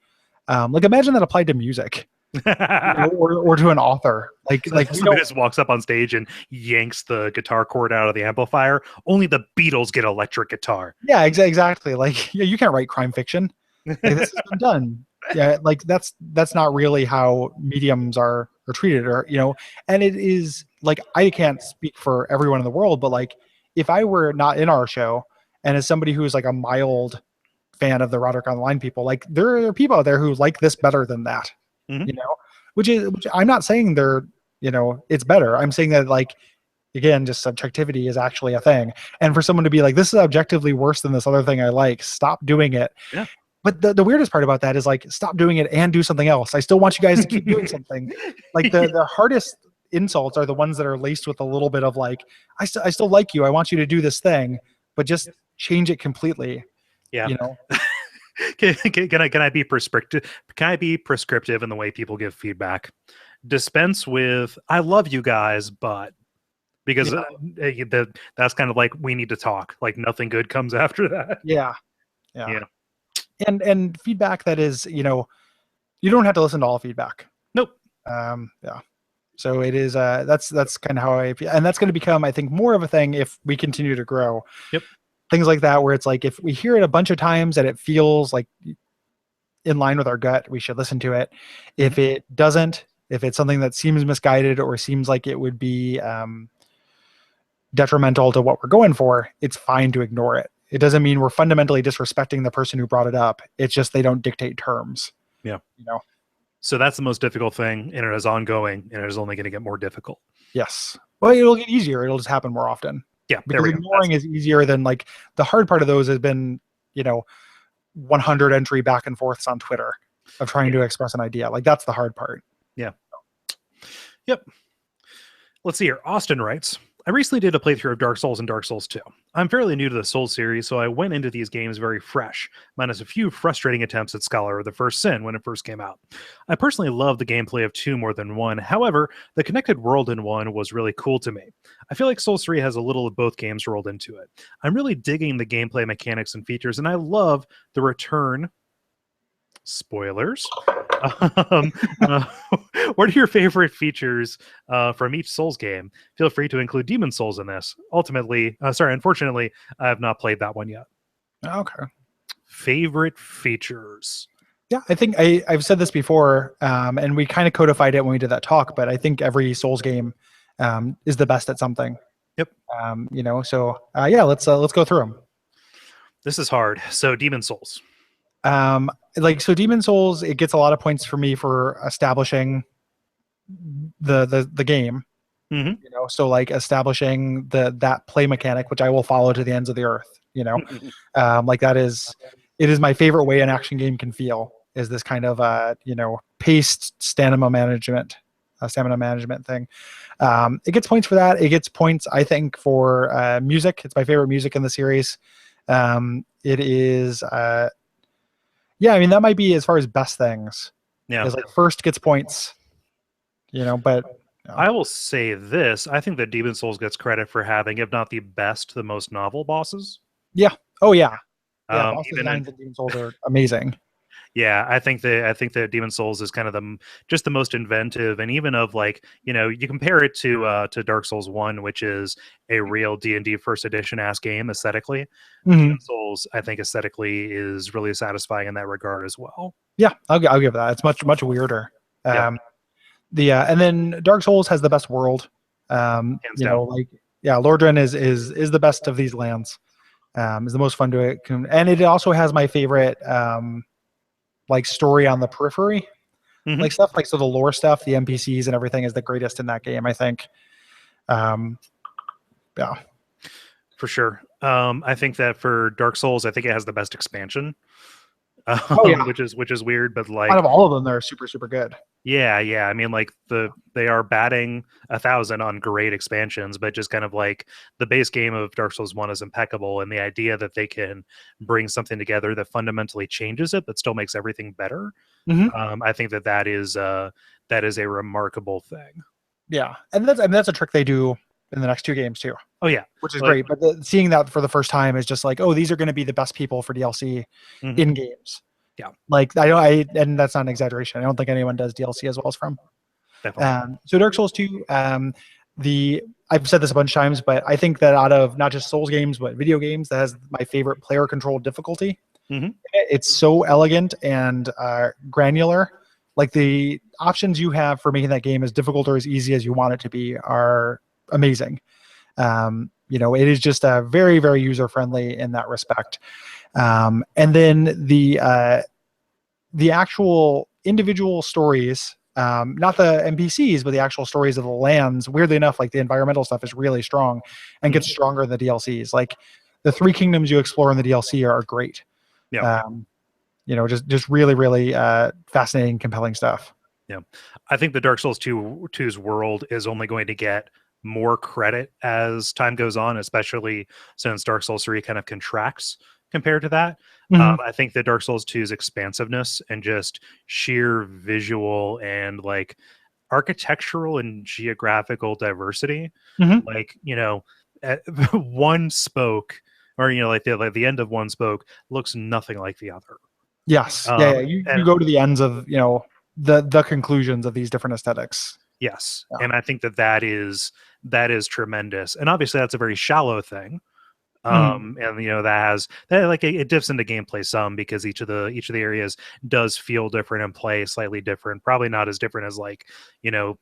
Like imagine that applied to music, or to an author. Like we Somebody don't. just walks up on stage and yanks the guitar cord out of the amplifier. Only the Beatles get electric guitar. Yeah, exactly. Like yeah, you can't write crime fiction. Like this has been done. Yeah, like that's not really how mediums are treated, or and it is like I can't speak for everyone in the world, but like if I were not in our show, and as somebody who is like a mild fan of the Roderick Online people, like there are people out there who like this better than that, Mhm. which I'm not saying they're, it's better. I'm saying that like again, just subjectivity is actually a thing. And for someone to be like, this is objectively worse than this other thing I like, stop doing it. Yeah. But the weirdest part about that is like, stop doing it and do something else. I still want you guys to keep doing something. Like the hardest insults are the ones that are laced with a little bit of like, I still like you. I want you to do this thing, but just change it completely. Yeah. You know? Can I be prescriptive? Can I be prescriptive in the way people give feedback? Dispense with "I love you guys," but because that's kind of like we need to talk. Like nothing good comes after that. Yeah. Yeah. Yeah. And feedback that is, you don't have to listen to all feedback. Nope. Yeah. So it is that's kind of how I feel. And that's going to become, I think, more of a thing if we continue to grow. Yep. Things like that, where it's like if we hear it a bunch of times and it feels like in line with our gut, we should listen to it. If it doesn't, if it's something that seems misguided or seems like it would be detrimental to what we're going for, it's fine to ignore it. It doesn't mean we're fundamentally disrespecting the person who brought it up. It's just they don't dictate terms. Yeah. You know? So that's the most difficult thing, and it is ongoing, and it is only going to get more difficult. Yes. Well, it'll get easier. It'll just happen more often. Yeah. Because ignoring is easier than like the hard part of those has been, 100 entry back and forths on Twitter of trying to express an idea. Like that's the hard part. Yeah. Yep. Let's see here. Austin writes, I recently did a playthrough of Dark Souls and Dark Souls 2. I'm fairly new to the Souls series, so I went into these games very fresh, minus a few frustrating attempts at Scholar or the First Sin when it first came out. I personally love the gameplay of 2 more than 1, however, the connected world in 1 was really cool to me. I feel like Souls 3 has a little of both games rolled into it. I'm really digging the gameplay mechanics and features, and I love the return... Spoilers. um, uh, what are your favorite features from each Souls game? Feel free to include Demon Souls in this. Unfortunately, I have not played that one yet. Okay. Favorite features? Yeah, I think I've said this before, and we kind of codified it when we did that talk, but I think every Souls game is the best at something. Yep. So yeah, let's go through them. This is hard. So Demon Souls. So Demon Souls, it gets a lot of points for me for establishing the game. Mm-hmm. So like establishing that play mechanic, which I will follow to the ends of the earth. Like it is my favorite way an action game can feel, is this kind of paced stamina management thing. It gets points for that. It gets points, I think, for music. It's my favorite music in the series. It is yeah, I mean, that might be as far as best things. Yeah. Is like first gets points, but I will say this. I think that Demon Souls gets credit for having, if not the best, the most novel bosses. Yeah. Oh yeah. Yeah, boss even designs in Demon Souls are amazing. Yeah, I think that Demon Souls is kind of just the most inventive, and even of like, you compare it to Dark Souls 1, which is a real D&D first edition ass game aesthetically. Demon Souls, I think aesthetically is really satisfying in that regard as well. Yeah, I'll give that. It's much weirder. Yeah. And then Dark Souls has the best world. Lordran is the best of these lands. Is the most fun to it, and it also has my favorite like story on the periphery, like stuff like, so the lore stuff, the NPCs and everything is the greatest in that game, I think. Yeah, for sure. I think that for Dark Souls, I think it has the best expansion. Oh yeah. which is weird, but Out like of all of them, they're super super good. yeah. I mean, like they are batting 1,000 on great expansions, but just kind of like the base game of Dark Souls One is impeccable, and the idea that they can bring something together that fundamentally changes it, but still makes everything better. Hmm. I think that is a remarkable thing. Yeah, and that's a trick they do in the next two games too, Oh yeah, which is like great. But seeing that for the first time is just like, oh, these are going to be the best people for DLC mhm, in games. yeah, Like I and that's not an exaggeration. I don't think anyone does DLC as well as From. definitely. So Dark Souls 2, the I've said this a bunch of times, but I think that out of not just Souls games but video games, that has my favorite player controlled difficulty. Hmm. It's so elegant and granular. Like the options you have for making that game as difficult or as easy as you want it to be are amazing. It is just very very user friendly in that respect. And then the actual individual stories, not the NPCs, but the actual stories of the lands. Weirdly enough, like the environmental stuff is really strong and gets Hmm. stronger in the DLCs. Like the three kingdoms you explore in the DLC are great. Yeah, Um, just really, really fascinating, compelling stuff. yeah. I think the Dark Souls 2's world is only going to get more credit as time goes on, especially since Dark Souls 3 kind of contracts compared to that. Hmm. I think that Dark Souls 2's expansiveness and just sheer visual and like architectural and geographical diversity, Hmm. like at one spoke, or like the end of one spoke looks nothing like the other. Yes, yeah, yeah. You And go to the ends of the conclusions of these different aesthetics. yes, Yeah. and I think that is tremendous, and obviously that's a very shallow thing. Mhm. And that has that like it dips into gameplay some because each of the areas does feel different and play slightly different, probably not as different as like you know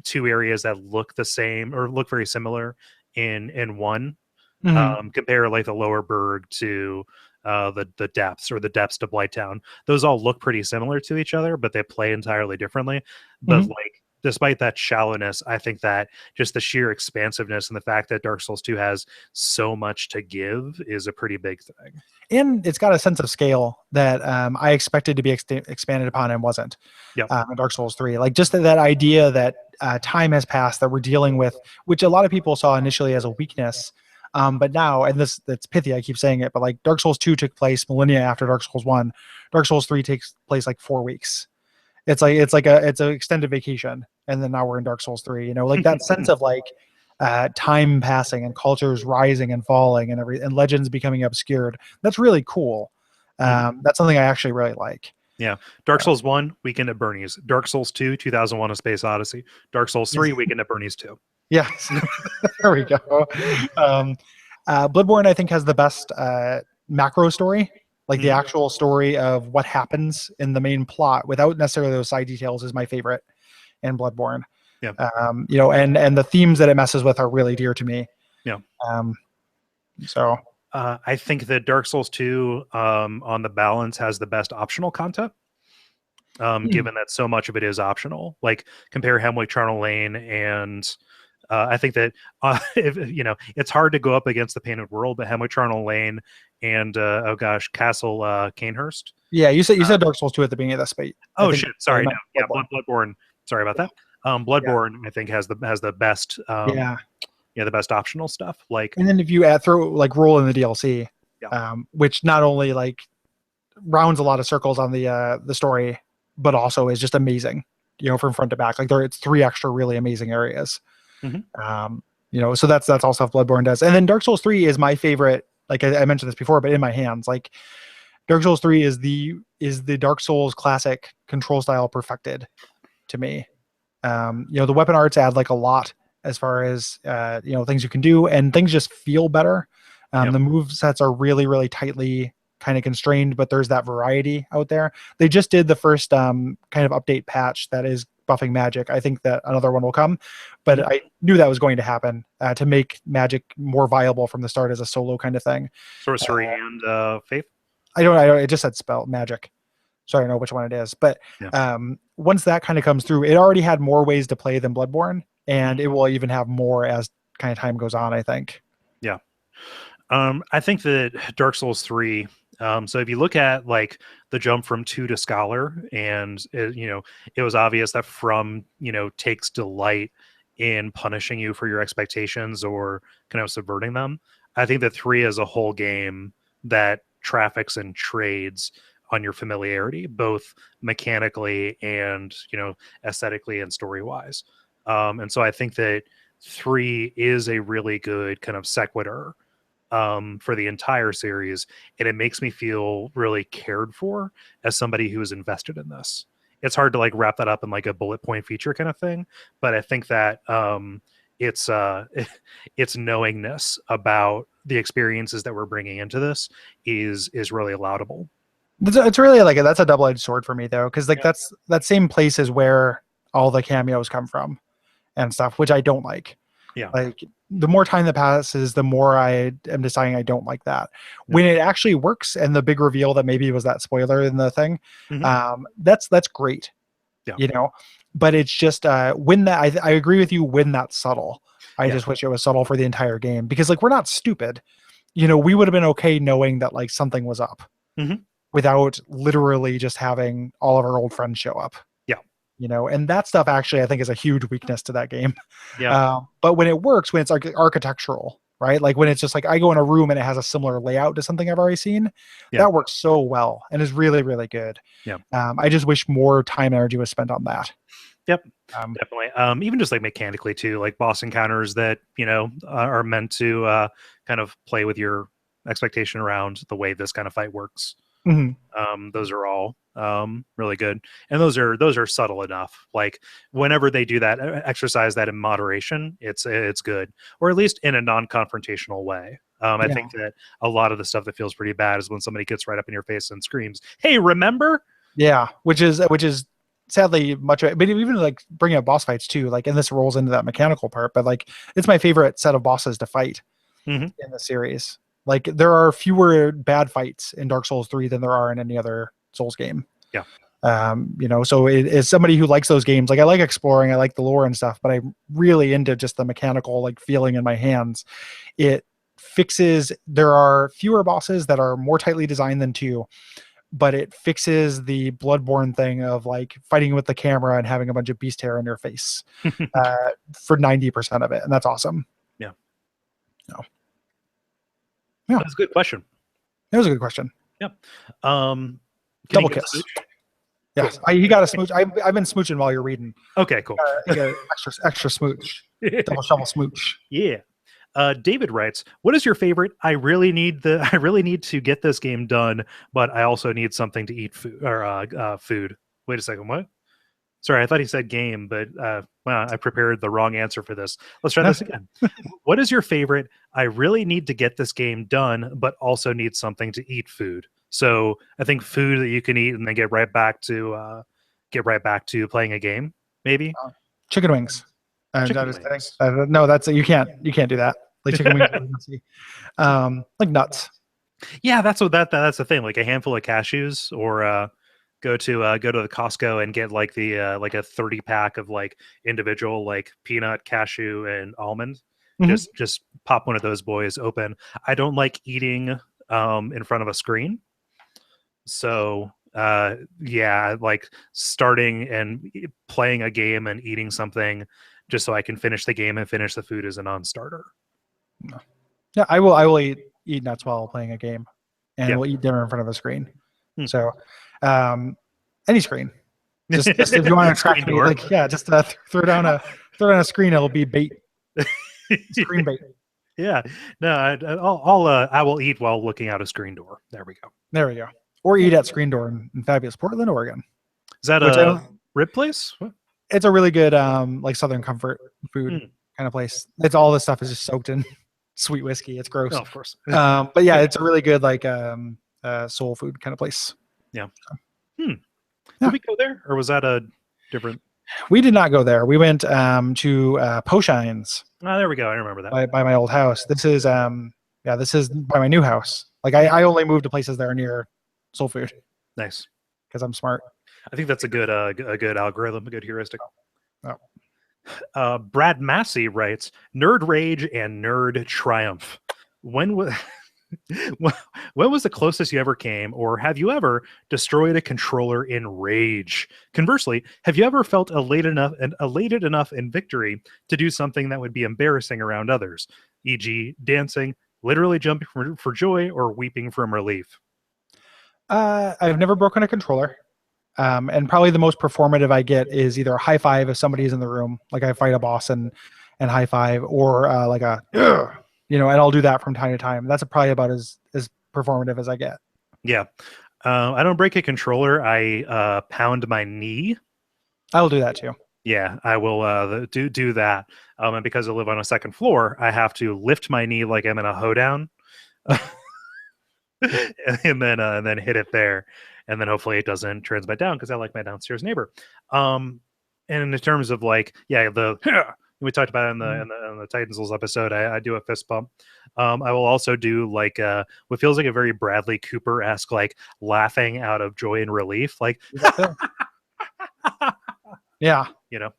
two areas that look the same or look very similar in one. Mhm. Compare like the lower berg to the depths, or the depths to Blighttown. Those all look pretty similar to each other, but they play entirely differently. But Mhm. like despite that shallowness, I think that just the sheer expansiveness and the fact that Dark Souls 2 has so much to give is a pretty big thing. And it's got a sense of scale that I expected to be expanded upon and wasn't. Yep. In Dark Souls 3, like just that idea that time has passed, that we're dealing with, which a lot of people saw initially as a weakness. But now, and that's pithy, I keep saying it, but like Dark Souls 2 took place millennia after Dark Souls 1. Dark Souls 3 takes place like 4 weeks. It's an extended vacation, and then now we're in Dark Souls 3. Like that sense of like time passing and cultures rising and falling and legends becoming obscured. That's really cool. Mhm. That's something I actually really like. Yeah. Dark Souls 1, Weekend at Bernie's. Dark Souls 2, 2001: A Space Odyssey. Dark Souls 3, Weekend at Bernie's 2. Yes, there we go. Um, Bloodborne, I think, has the best macro story, like the Mhm. actual story of what happens in the main plot without necessarily those side details is my favorite in Bloodborne. Yeah. And the themes that it messes with are really dear to me. Yeah. Um, so, I think that Dark Souls 2, on the balance, has the best optional content, hmm, given that so much of it is optional. Like, compare Hemwick Charnel Lane, and I think that, if, it's hard to go up against the Painted World, but Hemwick Charnel Lane and, oh gosh, Castle Canehurst. yeah, you Uh, said Dark Souls 2 at the beginning of the spate. I oh, think shit. you Sorry. No. meant Yeah. Bloodborne. Bloodborne. Sorry about that. Yeah, Bloodborne, I think, has the best, yeah. the best optional stuff. Like, And then if you throw like roll in the DLC, yeah. which not only like rounds a lot of circles on the story, but also is just amazing. From front to back. Like it's three extra really amazing areas. Hmm. So that's all stuff Bloodborne does. And then Dark Souls 3 is my favorite. Like I mentioned this before, but in my hands, like Dark Souls 3 is the Dark Souls classic control style perfected to me. The weapon arts add like a lot as far as things you can do, and things just feel better. Yep. The move sets are really really tightly kind of constrained, but there's that variety out there. They just did the first kind of update patch that is buffing magic. I think that another one will come, but Hmm. I knew that was going to happen to make magic more viable from the start as a solo kind of thing. Sorcery Uh, and Faith. I don't. It just said spell magic. So I don't know which one it is. But Yeah. once that kind of comes through, it already had more ways to play than Bloodborne, and Mhm. it will even have more as kind of time goes on, I think. Yeah. I think that Dark Souls 3, So if you look at like the jump from two to scholar, and it was obvious that from takes delight in punishing you for your expectations or kind of subverting them. I think that three is a whole game that traffics and trades on your familiarity, both mechanically and aesthetically and story wise. And so I think that three is a really good kind of sequitur for the entire series, and it makes me feel really cared for as somebody who is invested in this. It's hard to like wrap that up in like a bullet point feature kind of thing, but I think that it's its knowingness about the experiences that we're bringing into this is really laudable. It's really like that's a double edged sword for me though, because like Yeah. that's that same place is where all the cameos come from and stuff, which I don't like. Yeah. Like the more time that passes, the more I am deciding I don't like that. Yeah. When it actually works, and the big reveal that maybe was that spoiler in the thing, that's great. Yeah. But it's just when that I agree with you when that's subtle. I Yeah. just wish it was subtle for the entire game because like we're not stupid. We would have been okay knowing that like something was up without literally just having all of our old friends show up. Yeah. And that stuff actually I think is a huge weakness to that game. Yeah. But when it works, when it's architectural, right? Like when it's just like I go in a room and it has a similar layout to something I've already seen, that works so well and is really, really good. Yeah. I just wish more time and energy was spent on that. Yep. Definitely. Even just like mechanically too, like boss encounters that, are meant to kind of play with your expectation around the way this kind of fight works. Those are all really good, and those are subtle enough. Like whenever they do that, exercise that in moderation, it's good, or at least in a non-confrontational way. I think that a lot of the stuff that feels pretty bad is when somebody gets right up in your face and screams, "Hey, remember?" Yeah, which is sadly much. But even like bringing up boss fights too, like, and this rolls into that mechanical part. But like, it's my favorite set of bosses to fight in the series. Like there are fewer bad fights in Dark Souls 3 than there are in any other Souls game. Yeah. So as somebody who likes those games, like I like exploring, I like the lore and stuff, but I'm really into just the mechanical like feeling in my hands. It fixes, there are fewer bosses that are more tightly designed than 2, but it fixes the Bloodborne thing of like fighting with the camera and having a bunch of beast hair in your face for 90% of it. And that's awesome. Yeah. No. Yeah. That's a good question. That was a good question. Yep. Double kiss. Yeah, cool. He got a smooch. I've been smooching while you're reading. Okay, cool. He got extra smooch. Double shovel smooch. Yeah. David writes, "What is your favorite? I really need to get this game done, but I also need something to eat food or food." Wait a second, what? Sorry, I thought he said game, but wow, I prepared the wrong answer for this. Let's try this again. What is your favorite? I really need to get this game done, but also need something to eat food. So I think food that you can eat and then get right back to playing a game, maybe. Chicken wings. Chicken wings. No, that's you can't do that. Like chicken wings, like nuts. Yeah, that's the thing. Like a handful of cashews, or go to the Costco and get like the like a 30-pack of like individual like peanut, cashew, and almond. Just pop one of those boys open. I don't like eating in front of a screen. So yeah, like starting and playing a game and eating something just so I can finish the game and finish the food is a non-starter. Yeah, I will eat nuts while playing a game, and we'll eat dinner in front of a screen. So any screen. Just if you want to attract me, like just throw down a screen, it'll be bait. Screen bait. Yeah, no, I will eat while looking out a screen door. There we go. Or eat at Screen Door in fabulous Portland, Oregon. Is that a rib place? What? It's a really good like Southern comfort food kind of place. It's all this stuff is just soaked in sweet whiskey. It's gross. Oh, of course. But yeah, it's a really good like soul food kind of place. Yeah. Did we go there, or was that a different? We did not go there. We went to Poshines. Oh, there we go. I remember that. By my old house. This is this is by my new house. Like I only moved to places that are near soul food. Nice. Because I'm smart. I think that's a good algorithm, a good heuristic. Brad Massey writes, "Nerd Rage and Nerd Triumph. When was When was the closest you ever came, or have you ever destroyed a controller in rage? Conversely, have you ever felt elated enough in victory to do something that would be embarrassing around others, e.g., dancing, literally jumping for joy, or weeping from relief? I've never broken a controller. And probably the most performative I get is either a high five if somebody's in the room, like I fight a boss and high five, or like a, "Ugh," and I'll do that from time to time. That's probably about as performative as I get. Yeah. I don't break a controller. I pound my knee. I'll do that too. Yeah, I will do that. And because I live on a second floor, I have to lift my knee like I'm in a hoedown, and then hit it there, and then hopefully it doesn't transmit down because I like my downstairs neighbor. And in terms of like, yeah, the we talked about it in the Titan Souls episode, I do a fist bump. I will also do like what feels like a very Bradley Cooper esque like laughing out of joy and relief, like Yeah. you know,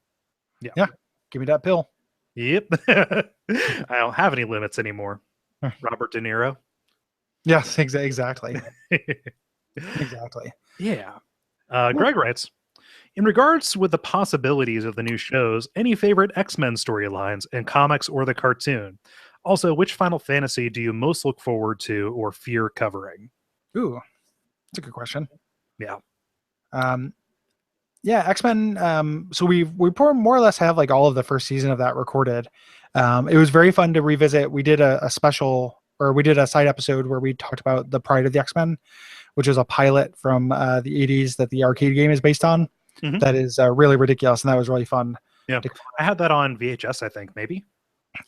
yeah, Yeah. Give me that pill. yep. I don't have any limits anymore. Robert De Niro. Yes, exactly. Exactly. Yeah. Greg writes, in regards with the possibilities of the new shows, any favorite X-Men storylines in comics or the cartoon? Also, which Final Fantasy do you most look forward to or fear covering? Ooh, that's a good question. Yeah. Um, yeah, X-Men. So we more or less have like all of the first season of that recorded. It was very fun to revisit. We did a special, or we did a side episode where we talked about the Pride of the X-Men, which is a pilot from the 80s that the arcade game is based on. Mhm. That is really ridiculous, and that was really fun. Yeah. I had that on VHS, I think, maybe.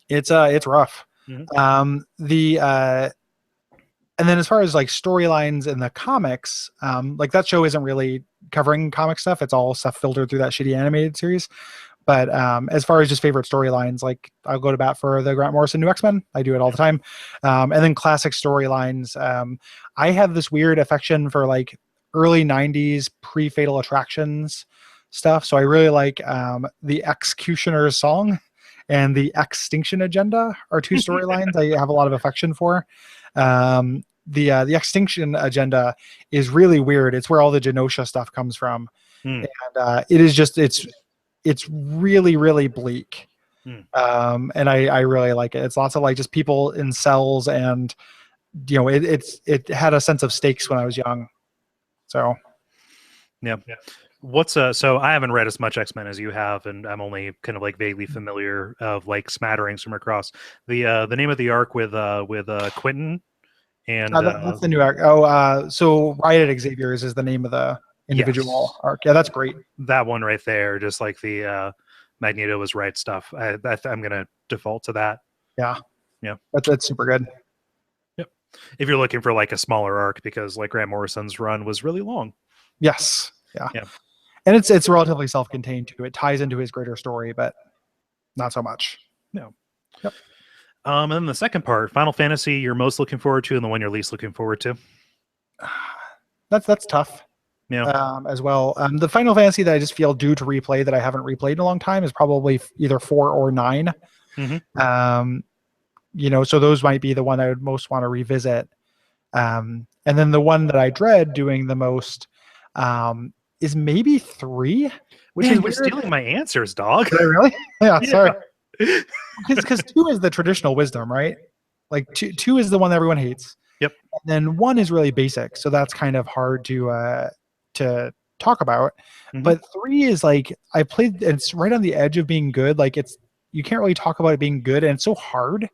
It's rough. Mhm. The And then as far as like storylines in the comics, like that show isn't really covering comic stuff. It's all stuff filtered through that shitty animated series. But as far as just favorite storylines, like I'll go to bat for the Grant Morrison New X-Men. I do it all the time. And then classic storylines. I have this weird affection for like early 90s pre-Fatal Attractions stuff. So I really like the Executioner's Song and the Extinction Agenda are two storylines I have a lot of affection for. The Extinction Agenda is really weird. It's where all the Genosha stuff comes from, Mm. and it is just it's really really bleak. Mm. And I really like it. It's lots of like just people in cells, and it had a sense of stakes when I was young. So Yeah. What's so I haven't read as much X-Men as you have, and I'm only kind of like vaguely familiar of like smatterings from across. The name of the arc with Quentin and that's the new arc. Oh, so Riot at Xavier's is the name of the individual yes, arc. Yeah, that's great. that one right there, just like the Magneto was right stuff. I'm gonna default to that. Yeah, Yeah. that's super good. Yep. If you're looking for like a smaller arc, because like Grant Morrison's run was really long. Yes, yeah. Yeah. And it's relatively self-contained too. It ties into his greater story, but not so much. No. Yep. And then the second part, Final Fantasy, you're most looking forward to, and the one you're least looking forward to. That's tough. Yeah. As well. The Final Fantasy that I just feel due to replay that I haven't replayed in a long time is probably either 4 or 9. Mm-hmm. So those might be the one I would most want to revisit. And then the one that I dread doing the most is maybe 3, which Man, is you're stealing my answers, dog. Did I really? Yeah, Yeah. sorry. Because 2 is the traditional wisdom, right? Like two is the one that everyone hates. Yep. And then 1 is really basic, so that's kind of hard to talk about. Mhm. But 3 is like I played. It's right on the edge of being good. Like you can't really talk about it being good, and it's so hard.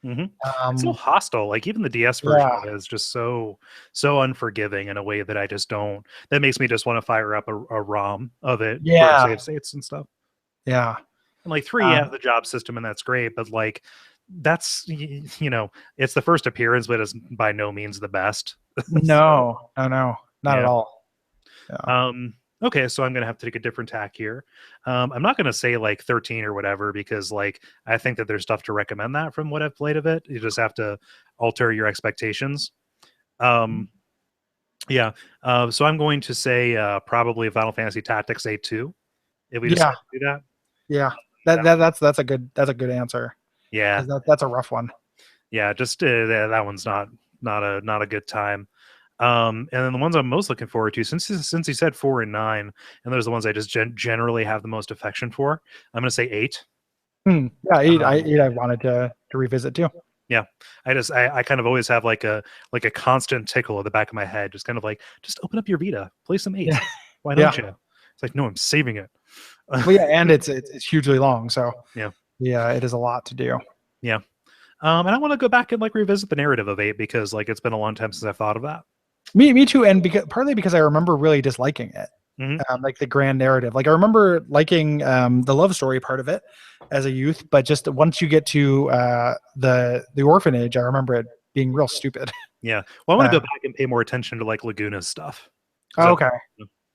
Mm-hmm. It's so hostile. Like even the DS version of it is just so unforgiving in a way that I just don't. That makes me just want to fire up a ROM of it for save states and stuff. Yeah. And like 3 has the job system, and that's great. But like that's it's the first appearance, but it's by no means the best. No, not at all. Yeah. Okay, so I'm gonna have to take a different tack here. I'm not gonna say like 13 or whatever, because like I think that there's stuff to recommend that from what I've played of it. You just have to alter your expectations. Yeah. So I'm going to say probably Final Fantasy Tactics A2. If we decide to do that. Yeah. That's a good answer. Yeah. That's a rough one. Yeah, just that one's not not a good time. And then the ones I'm most looking forward to, since he said 4 and 9, and those are the ones I just generally have the most affection for. I'm gonna say 8. Yeah, eight. Um, I wanted to revisit too. yeah, I kind of always have like a constant tickle at the back of my head, just kind of like, just open up your Vita, play some 8. Yeah, Why yeah. don't you? It's like, no, I'm saving it. Well, yeah, and it's hugely long, so Yeah, yeah, it is a lot to do. yeah. And I want to go back and like revisit the narrative of 8 because like it's been a long time since I've thought of that. Me too, and partly because I remember really disliking it, Hmm. like the grand narrative. Like I remember liking the love story part of it as a youth, but just once you get to the orphanage, I remember it being real stupid. Yeah. Well, I want to Uh, go back and pay more attention to like Laguna's stuff because okay,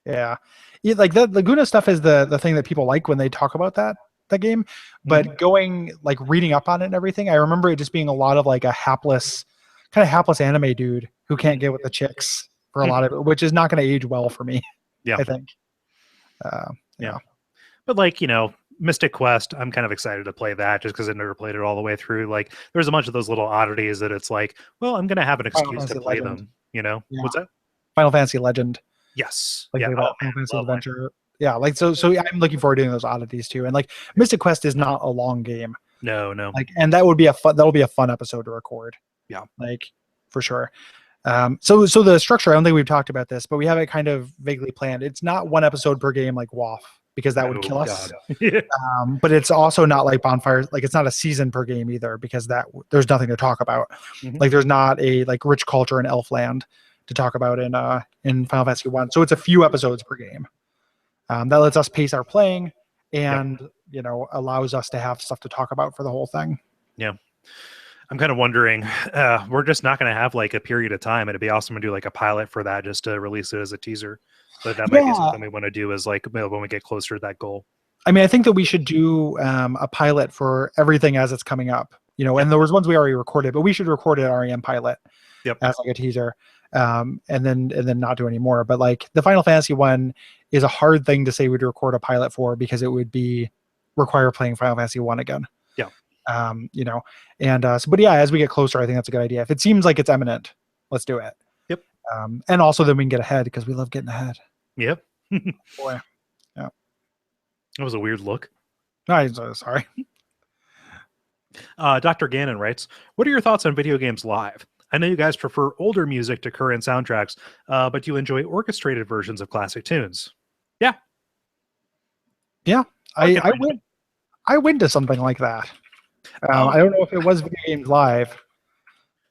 yeah. Like the Laguna stuff is the thing that people like when they talk about that game. But going like reading up on it and everything, I remember it just being a lot of like a kind of hapless anime dude who can't get with the chicks for a lot of it, which is not going to age well for me. yeah, I think. yeah. Yeah. But like Mystic Quest, I'm kind of excited to play that just because I've never played it all the way through. Like, there's a bunch of those little oddities that it's like, well, I'm gonna have an Final excuse to Fantasy play Legend. them. Yeah. What's that? Final Fantasy Legend. Yes. Like Yeah. that Oh Final man, Fantasy love Legend. Adventure. Yeah, like so yeah, I'm looking forward to doing those oddities too. And like Mystic Quest is not a long game. No, no. Like, and that'll be a fun episode to record. Yeah. Like for sure. So the structure, I don't think we've talked about this, but we have it kind of vaguely planned. It's not one episode per game like WoW because that would Oh kill us. God. Yeah. But it's also not like Bonfire. Like it's not a season per game either because there's nothing to talk about. Mhm. Like there's not a like rich culture in Elfland to talk about in Final Fantasy 1. So it's a few episodes per game. That lets us pace our playing Yeah. and allows us to have stuff to talk about for the whole thing. Yeah. I'm kind of wondering, we're just not going to have like a period of time. It'd be awesome to do like a pilot for that just to release it as a teaser. But that might be Yeah, something we want to do as like when we get closer to that goal. I mean, I think that we should do a pilot for everything as it's coming up. Yep. And there was ones we already recorded, but we should record an REM pilot Yep. as like a teaser, and then not do any more. But like the Final Fantasy one is a hard thing to say we'd record a pilot for because it would require playing Final Fantasy 1 again. Yeah. But yeah, as we get closer, I think that's a good idea. If it seems like it's imminent, let's do it. Yep. And also then we can get ahead because we love getting ahead. Yep. Boy, yeah. That was a weird look. I'm so sorry. Dr. Gannon writes, what are your thoughts on video games live? I know you guys prefer older music to current soundtracks, but you enjoy orchestrated versions of classic tunes. Yeah. Yeah. I went to something like that. I don't know if it was video games live.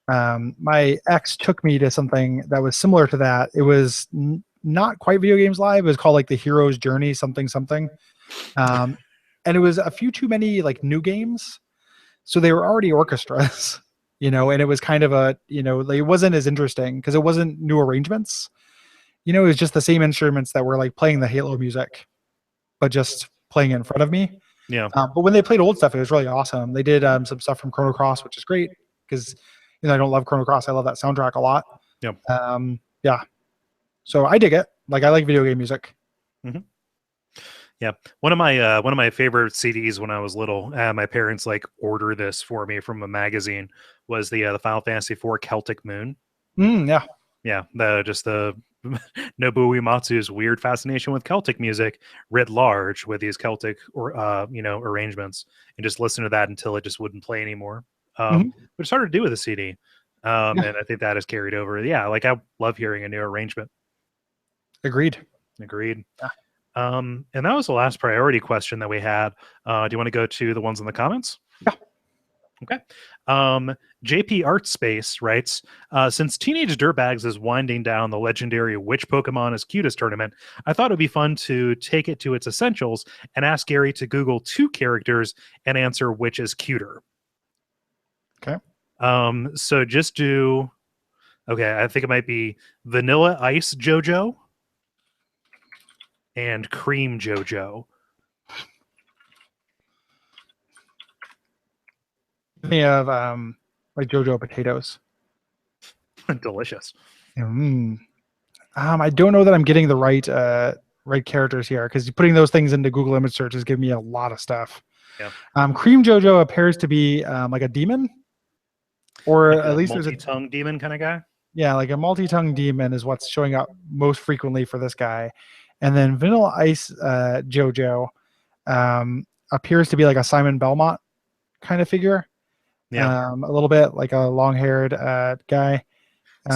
My ex took me to something that was similar to that. It was not quite video games live. It was called like the Hero's Journey something. And it was a few too many like new games. So they were already orchestras, and it was kind of it wasn't as interesting because it wasn't new arrangements. It was just the same instruments that were like playing the Halo music, but just playing it in front of me. Yeah. But when they played old stuff, it was really awesome. They did some stuff from Chrono Cross, which is great because I don't love Chrono Cross. I love that soundtrack a lot. Yep. Yeah. So I dig it. Like I like video game music. Mm-hmm. Yeah, one of my favorite CDs when I was little, my parents like ordered this for me from a magazine, was the Final Fantasy IV Celtic Moon. Yeah. Yeah, the Nobuo Uematsu's weird fascination with Celtic music writ large with these Celtic arrangements, and just listen to that until it just wouldn't play anymore. But it's hard to do with a CD, and I think that has carried over. Yeah, like I love hearing a new arrangement. Agreed. Yeah. And that was the last priority question that we had. Do you want to go to the ones in the comments? Yeah. Okay. JP Art Space writes, since Teenage Dirtbags is winding down the legendary Which Pokemon is Cutest tournament, I thought it'd be fun to take it to its essentials and ask Gary to Google 2 characters and answer which is cuter. Okay. So just do, okay, I think it might be Vanilla Ice JoJo and Cream JoJo. We have like JoJo potatoes. Delicious. I don't know that I'm getting the right characters here because putting those things into Google image search is giving me a lot of stuff. Yeah. Cream JoJo appears to be like a demon. or Like at a least there's a multi-tongue demon kind of guy. yeah, like a multi-tongue demon is what's showing up most frequently for this guy, and then Vanilla Ice JoJo appears to be like a Simon Belmont kind of figure, Yeah. a little bit like a long-haired guy.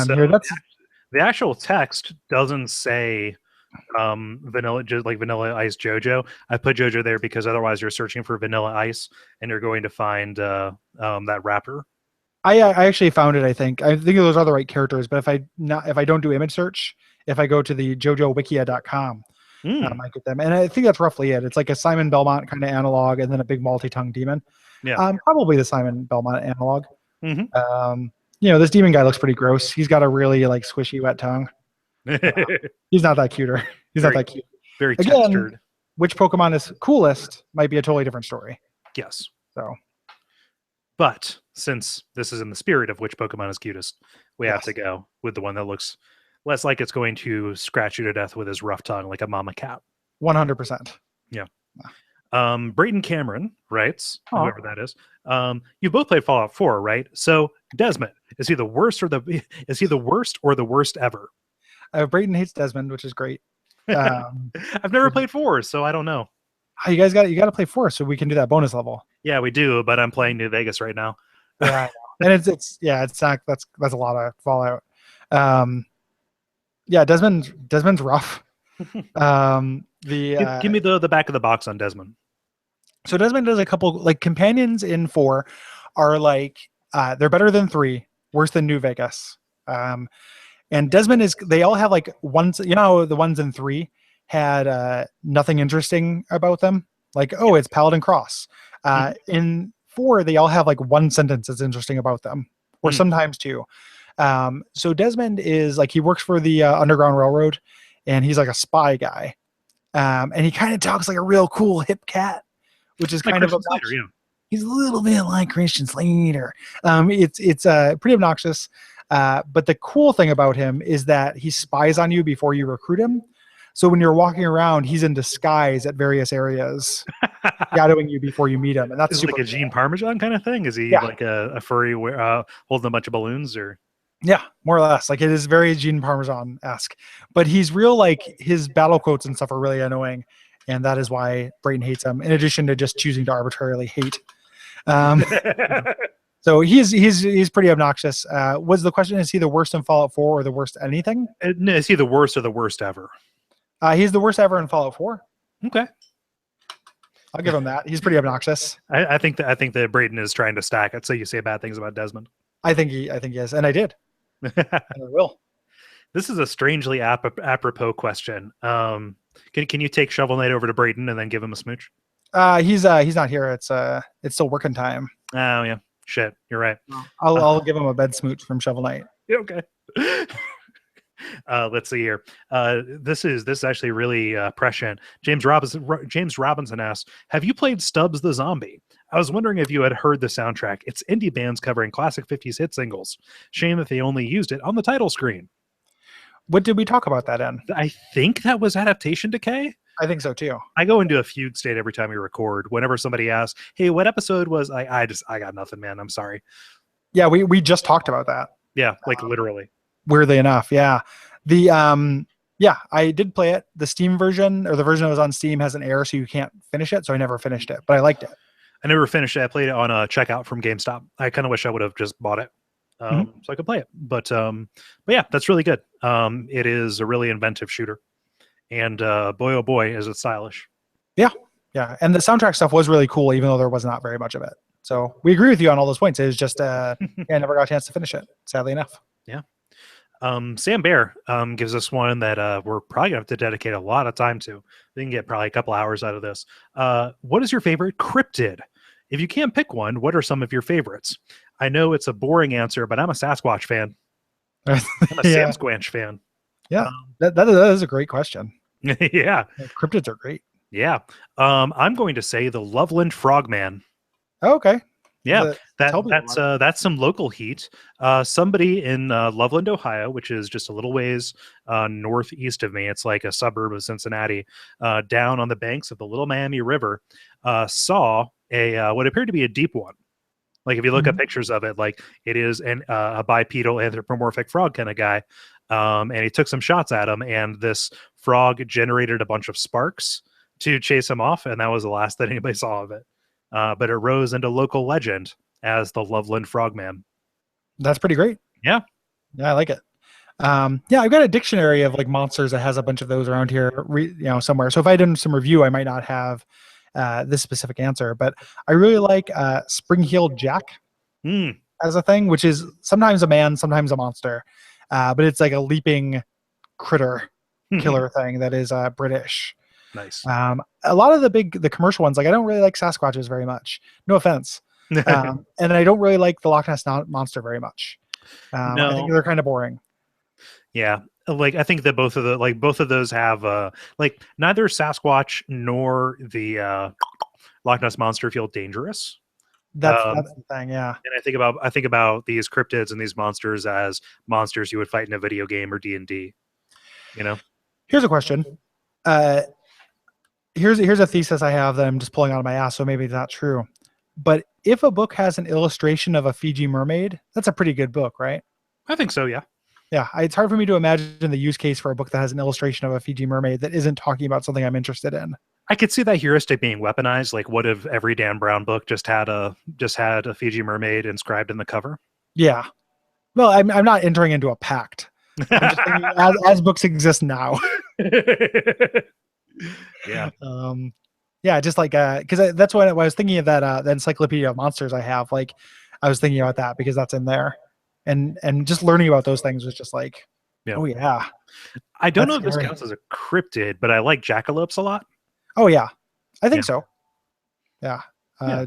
So Here, that's the actual text doesn't say vanilla, just like Vanilla Ice JoJo. I put JoJo there because otherwise you're searching for Vanilla Ice and you're going to find that rapper. I actually found it. I think those are the right characters, but if I don't do image search, if I go to the jojowikia.com, Mm, I get them, and I think that's roughly it. It's like a Simon Belmont kind of analog, and then a big multi-tongue demon. yeah. Probably the Simon Belmont analog. Hmm. Um, this demon guy looks pretty gross. He's got a really like squishy wet tongue. He's not that cuter. He's not Very, that cute. very Again, textured. which Pokemon is coolest might be a totally different story. Yes. So But since this is in the spirit of which Pokemon is cutest, we have to yes, go with the one that looks less like it's going to scratch you to death with his rough tongue like a mama cat. 100%. Yeah. Brayton Cameron writes, Oh, whoever that is, you both played Fallout 4, right? So Desmond, is he the worst or the worst ever? Brayton hates Desmond, which is great. Um, I've never played 4, so I don't know. you got to play 4 so we can do that bonus level. Yeah, we do, but I'm playing New Vegas right now. Yeah, I know. And it's not that's a lot of Fallout. Um, yeah, Desmond's rough. The Give me the back of the box on Desmond. So Desmond does a couple like companions in 4 are like they're better than 3, worse than New Vegas. And Desmond is they all have like ones, the ones in 3 had nothing interesting about them. Like, oh, it's Paladin Cross. Mhm. In 4, they all have like one sentence that's interesting about them, or Mm. sometimes two. So Desmond is like he works for the Underground Railroad, and he's like a spy guy. And he kind of talks like a real cool hip cat, which is Like kind of Christian Slater, obnoxious. yeah. He's a little bit like Christian Slater. It's pretty obnoxious. But the cool thing about him is that he spies on you before you recruit him. So when you're walking around, he's in disguise at various areas, shadowing you before you meet him, and that's Is it like super a cool. Gene Parmesan kind of thing? Is he Yeah, like a furry holding a bunch of balloons or? yeah, more or less. Like it is very Gene Parmesan esque, but he's real. Like his battle quotes and stuff are really annoying, and that is why Brayton hates him. In addition to just choosing to arbitrarily hate. Um, So he's pretty obnoxious. Was the question, is he the worst in Fallout 4 or the worst anything? No, is he the worst or the worst ever? He's the worst ever in Fallout 4. Okay. I'll give him that. He's pretty obnoxious. I think that Braden is trying to stack it so you say bad things about Desmond. I think he is, and I did, and I will. This is a strangely apropos question. Can you take Shovel Knight over to Braden and then give him a smooch? He's not here. It's still working time. Oh yeah, shit, you're right. I'll give him a bed smooch from Shovel Knight. Okay. Let's see here. This is actually really prescient. James Robinson asks, "Have you played Stubbs the Zombie? I was wondering if you had heard the soundtrack. It's indie bands covering classic '50s hit singles. Shame that they only used it on the title screen. What did we talk about that in? I think that was Adaptation Decay. I think so too. I go into a fugue state every time we record. Whenever somebody asks, "Hey, what episode was?" I got nothing, man. I'm sorry. Yeah, we just talked about that. Yeah, like literally. Weirdly enough, yeah. The yeah, I did play it. The Steam version, or the version that was on Steam, has an error, so you can't finish it. So I never finished it, but I liked it. I never finished it. I played it on a checkout from GameStop. I kind of wish I would have just bought it so I could play it. But yeah, that's really good. It is a really inventive shooter, and boy oh boy, is it stylish. Yeah, yeah, and the soundtrack stuff was really cool, even though there was not very much of it. So we agree with you on all those points. It was just yeah, I never got a chance to finish it, sadly enough. Yeah. Sam Bear gives us one that we're probably gonna have to dedicate a lot of time to. We can get probably a couple hours out of this. What is your favorite cryptid? If you can't pick one, what are some of your favorites? I know it's a boring answer, but I'm a Sasquatch fan. I'm a Yeah, Sam Squanch fan. yeah, Um, that is a great question. yeah, Cryptids are great. yeah. I'm going to say the Loveland Frogman. Oh, okay. Yeah, Tell me more. that's some local heat. Somebody in Loveland, Ohio, which is just a little ways northeast of me. It's like a suburb of Cincinnati, down on the banks of the Little Miami River, saw a what appeared to be a deep one, Like if you look at Mhm. pictures of it, like it is a bipedal anthropomorphic frog kind of guy. And he took some shots at him, and this frog generated a bunch of sparks to chase him off, and that was the last that anybody saw of it. But it rose into local legend as the Loveland Frogman. That's pretty great. Yeah. Yeah, I like it. Yeah, I've got a dictionary of like monsters that has a bunch of those around here, somewhere. So if I did some review, I might not have this specific answer, but I really like Spring-Heeled Jack Mm. as a thing, which is sometimes a man, sometimes a monster, but it's like a leaping critter killer thing that is British. Nice. A lot of the commercial ones, like I don't really like Sasquatches very much. No offense, and I don't really like the Loch Ness monster very much. I think No. they're kind of boring. Yeah. Like I think that both of those have like neither Sasquatch nor the Loch Ness monster feel dangerous. That's the thing, yeah. And I think about these cryptids and these monsters as monsters you would fight in a video game or D&D, you know? Here's a question. Uh, here's a thesis I have that I'm just pulling out of my ass, so maybe it's not true. But if a book has an illustration of a Fiji mermaid, that's a pretty good book, right? I think so, yeah. Yeah, it's hard for me to imagine the use case for a book that has an illustration of a Fiji mermaid that isn't talking about something I'm interested in. I could see that heuristic being weaponized. Like, what if every Dan Brown book just had a Fiji mermaid inscribed in the cover? Yeah. Well, I'm not entering into a pact. I'm just thinking as books exist now. Yeah. Yeah, just like because that's when I was thinking of that the Encyclopedia of Monsters I have. Like, I was thinking about that because that's in there, and just learning about those things was just like, Yeah. oh yeah, I don't that's know if this scary. counts as a cryptid, but I like jackalopes a lot. Oh yeah, I think Yeah. so. Yeah. Yeah.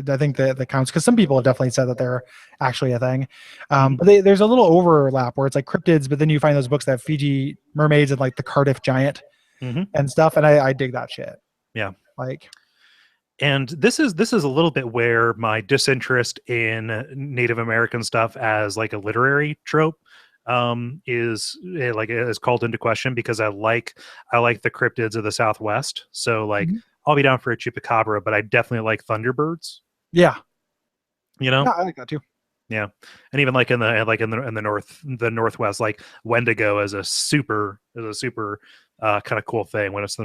I think that counts because some people have definitely said that they're actually a thing. Mhm. But there's a little overlap where it's like cryptids, but then you find those books that have Fiji mermaids and like the Cardiff giant Mhm. and stuff, and I dig that shit. Yeah. Like, And this is a little bit where my disinterest in Native American stuff as like a literary trope is called into question, because I like the cryptids of the Southwest. So like Mhm. I'll be down for a chupacabra, but I definitely like thunderbirds, Yeah, you know? yeah, I like that too. Yeah. And even like in the northwest, like Wendigo is a super kind of cool thing when it's in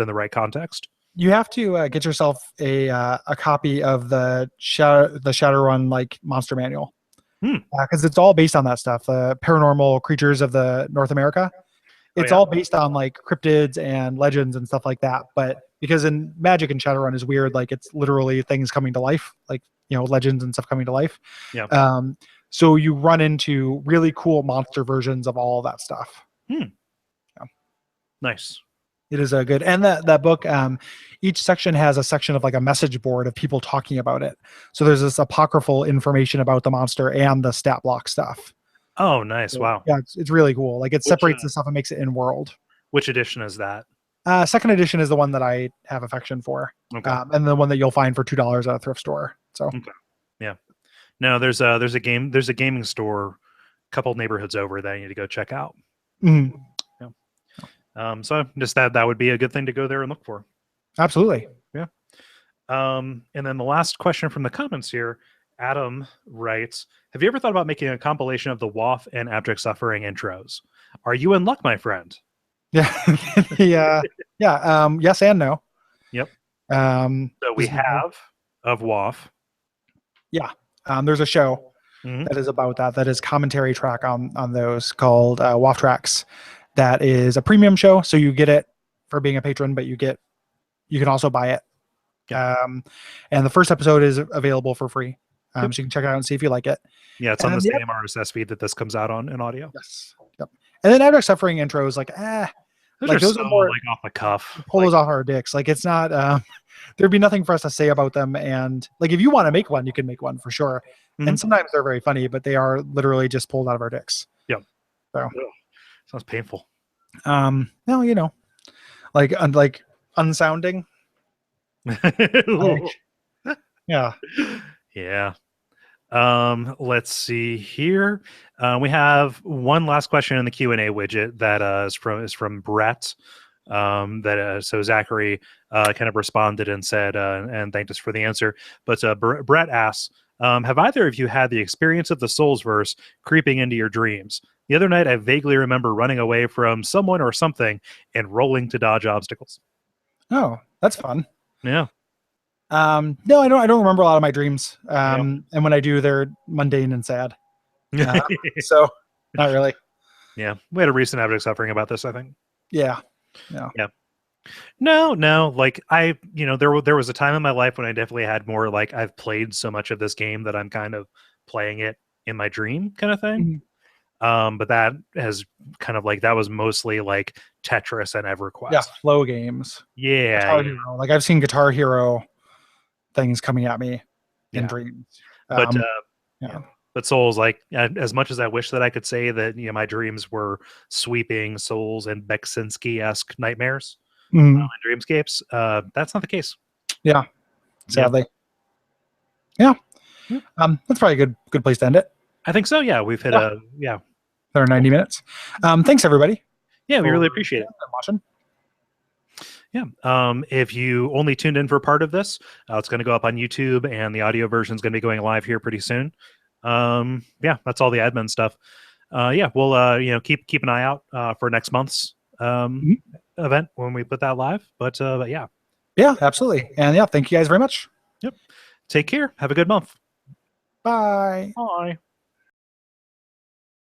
the right context. You have to get yourself a copy of the Shadowrun like monster manual Hmm. because it's all based on that stuff. The paranormal creatures of the North America. Oh It's yeah. all based on like cryptids and legends and stuff like that. But because in Magic and Shadowrun is weird, like it's literally things coming to life, like legends and stuff coming to life. Yeah. So you run into really cool monster versions of all of that stuff. Hmm. Yeah. Nice. It is a good, and that book. Each section has a section of like a message board of people talking about it. So there's this apocryphal information about the monster and the stat block stuff. Oh, nice. So, Wow. yeah, it's really cool. Like it separates the stuff and makes it in world. Which edition is that? Second edition is the one that I have affection for, Okay. and the one that you'll find for $2 at a thrift store. So Okay. Yeah. No, there's a gaming store a couple neighborhoods over that I need to go check out. mhm. So just that would be a good thing to go there and look for. Absolutely. Yeah. And then the last question from the comments here, Adam writes, have you ever thought about making a compilation of the WAF and Abject Suffering intros? Are you in luck, my friend? Yeah. Yeah. Yeah. Yes and no. Yep. Um, So we have of WAF. Yeah. There's a show Mhm. that is about that. That is commentary track on those called WAF Tracks. That is a premium show, so you get it for being a patron, but you can also buy it. Yeah. And the first episode is available for free, Yep. so you can check it out and see if you like it. Yeah, it's And on the then same RSS feed that this comes out on in audio. Yes. Yep. And then Abject Suffering intros, like Those are are more like off the cuff. pull Like, those off our dicks. Like it's not. There'd be nothing for us to say about them. And like if you want to make one, you can make one for sure. Mhm. And sometimes they're very funny, but they are literally just pulled out of our dicks. Yep. So Ugh, sounds painful. no, like unsounding. Like, yeah. Yeah. Let's see here. We have one last question in the Q&A widget that is from Brett. So Zachary kind of responded and said and thanked us for the answer. But Brett asks, Have either of you had the experience of the Soulsverse creeping into your dreams? The other night, I vaguely remember running away from someone or something and rolling to dodge obstacles. Oh, that's fun. Yeah, No, I don't remember a lot of my dreams. yeah, And when I do, they're mundane and sad. So not really. yeah. We had a recent episode suffering about this, I think. Yeah. Yeah. Yeah. No. Like there was a time in my life when I definitely had more like I've played so much of this game that I'm kind of playing it in my dream kind of thing. Mhm. But that has kind of like that was mostly like Tetris and Yeah. EverQuest. Flow games. Yeah, Guitar yeah, Hero. Like I've seen Guitar Hero things coming at me in yeah. dreams. But Yeah. yeah. But Souls, like as much as I wish that I could say that my dreams were sweeping Souls and Beksinski esque nightmares Mhm. and dreamscapes, that's not the case. Yeah. Yeah. Sadly. Yeah. Yeah. That's probably a good place to end it. I think so. Yeah, we've hit Yeah. a yeah. There are 90 minutes. Thanks everybody Yeah, we for really appreciate it. watching. Yeah. If you only tuned in for part of this, it's going to go up on YouTube, and the audio version is going to be going live here pretty soon. Yeah, that's all the admin stuff. Yeah, we'll keep an eye out for next month's event when we put that live. But yeah. Yeah, absolutely. And yeah, thank you guys very much. Yep. Take care. Have a good month. Bye. Bye.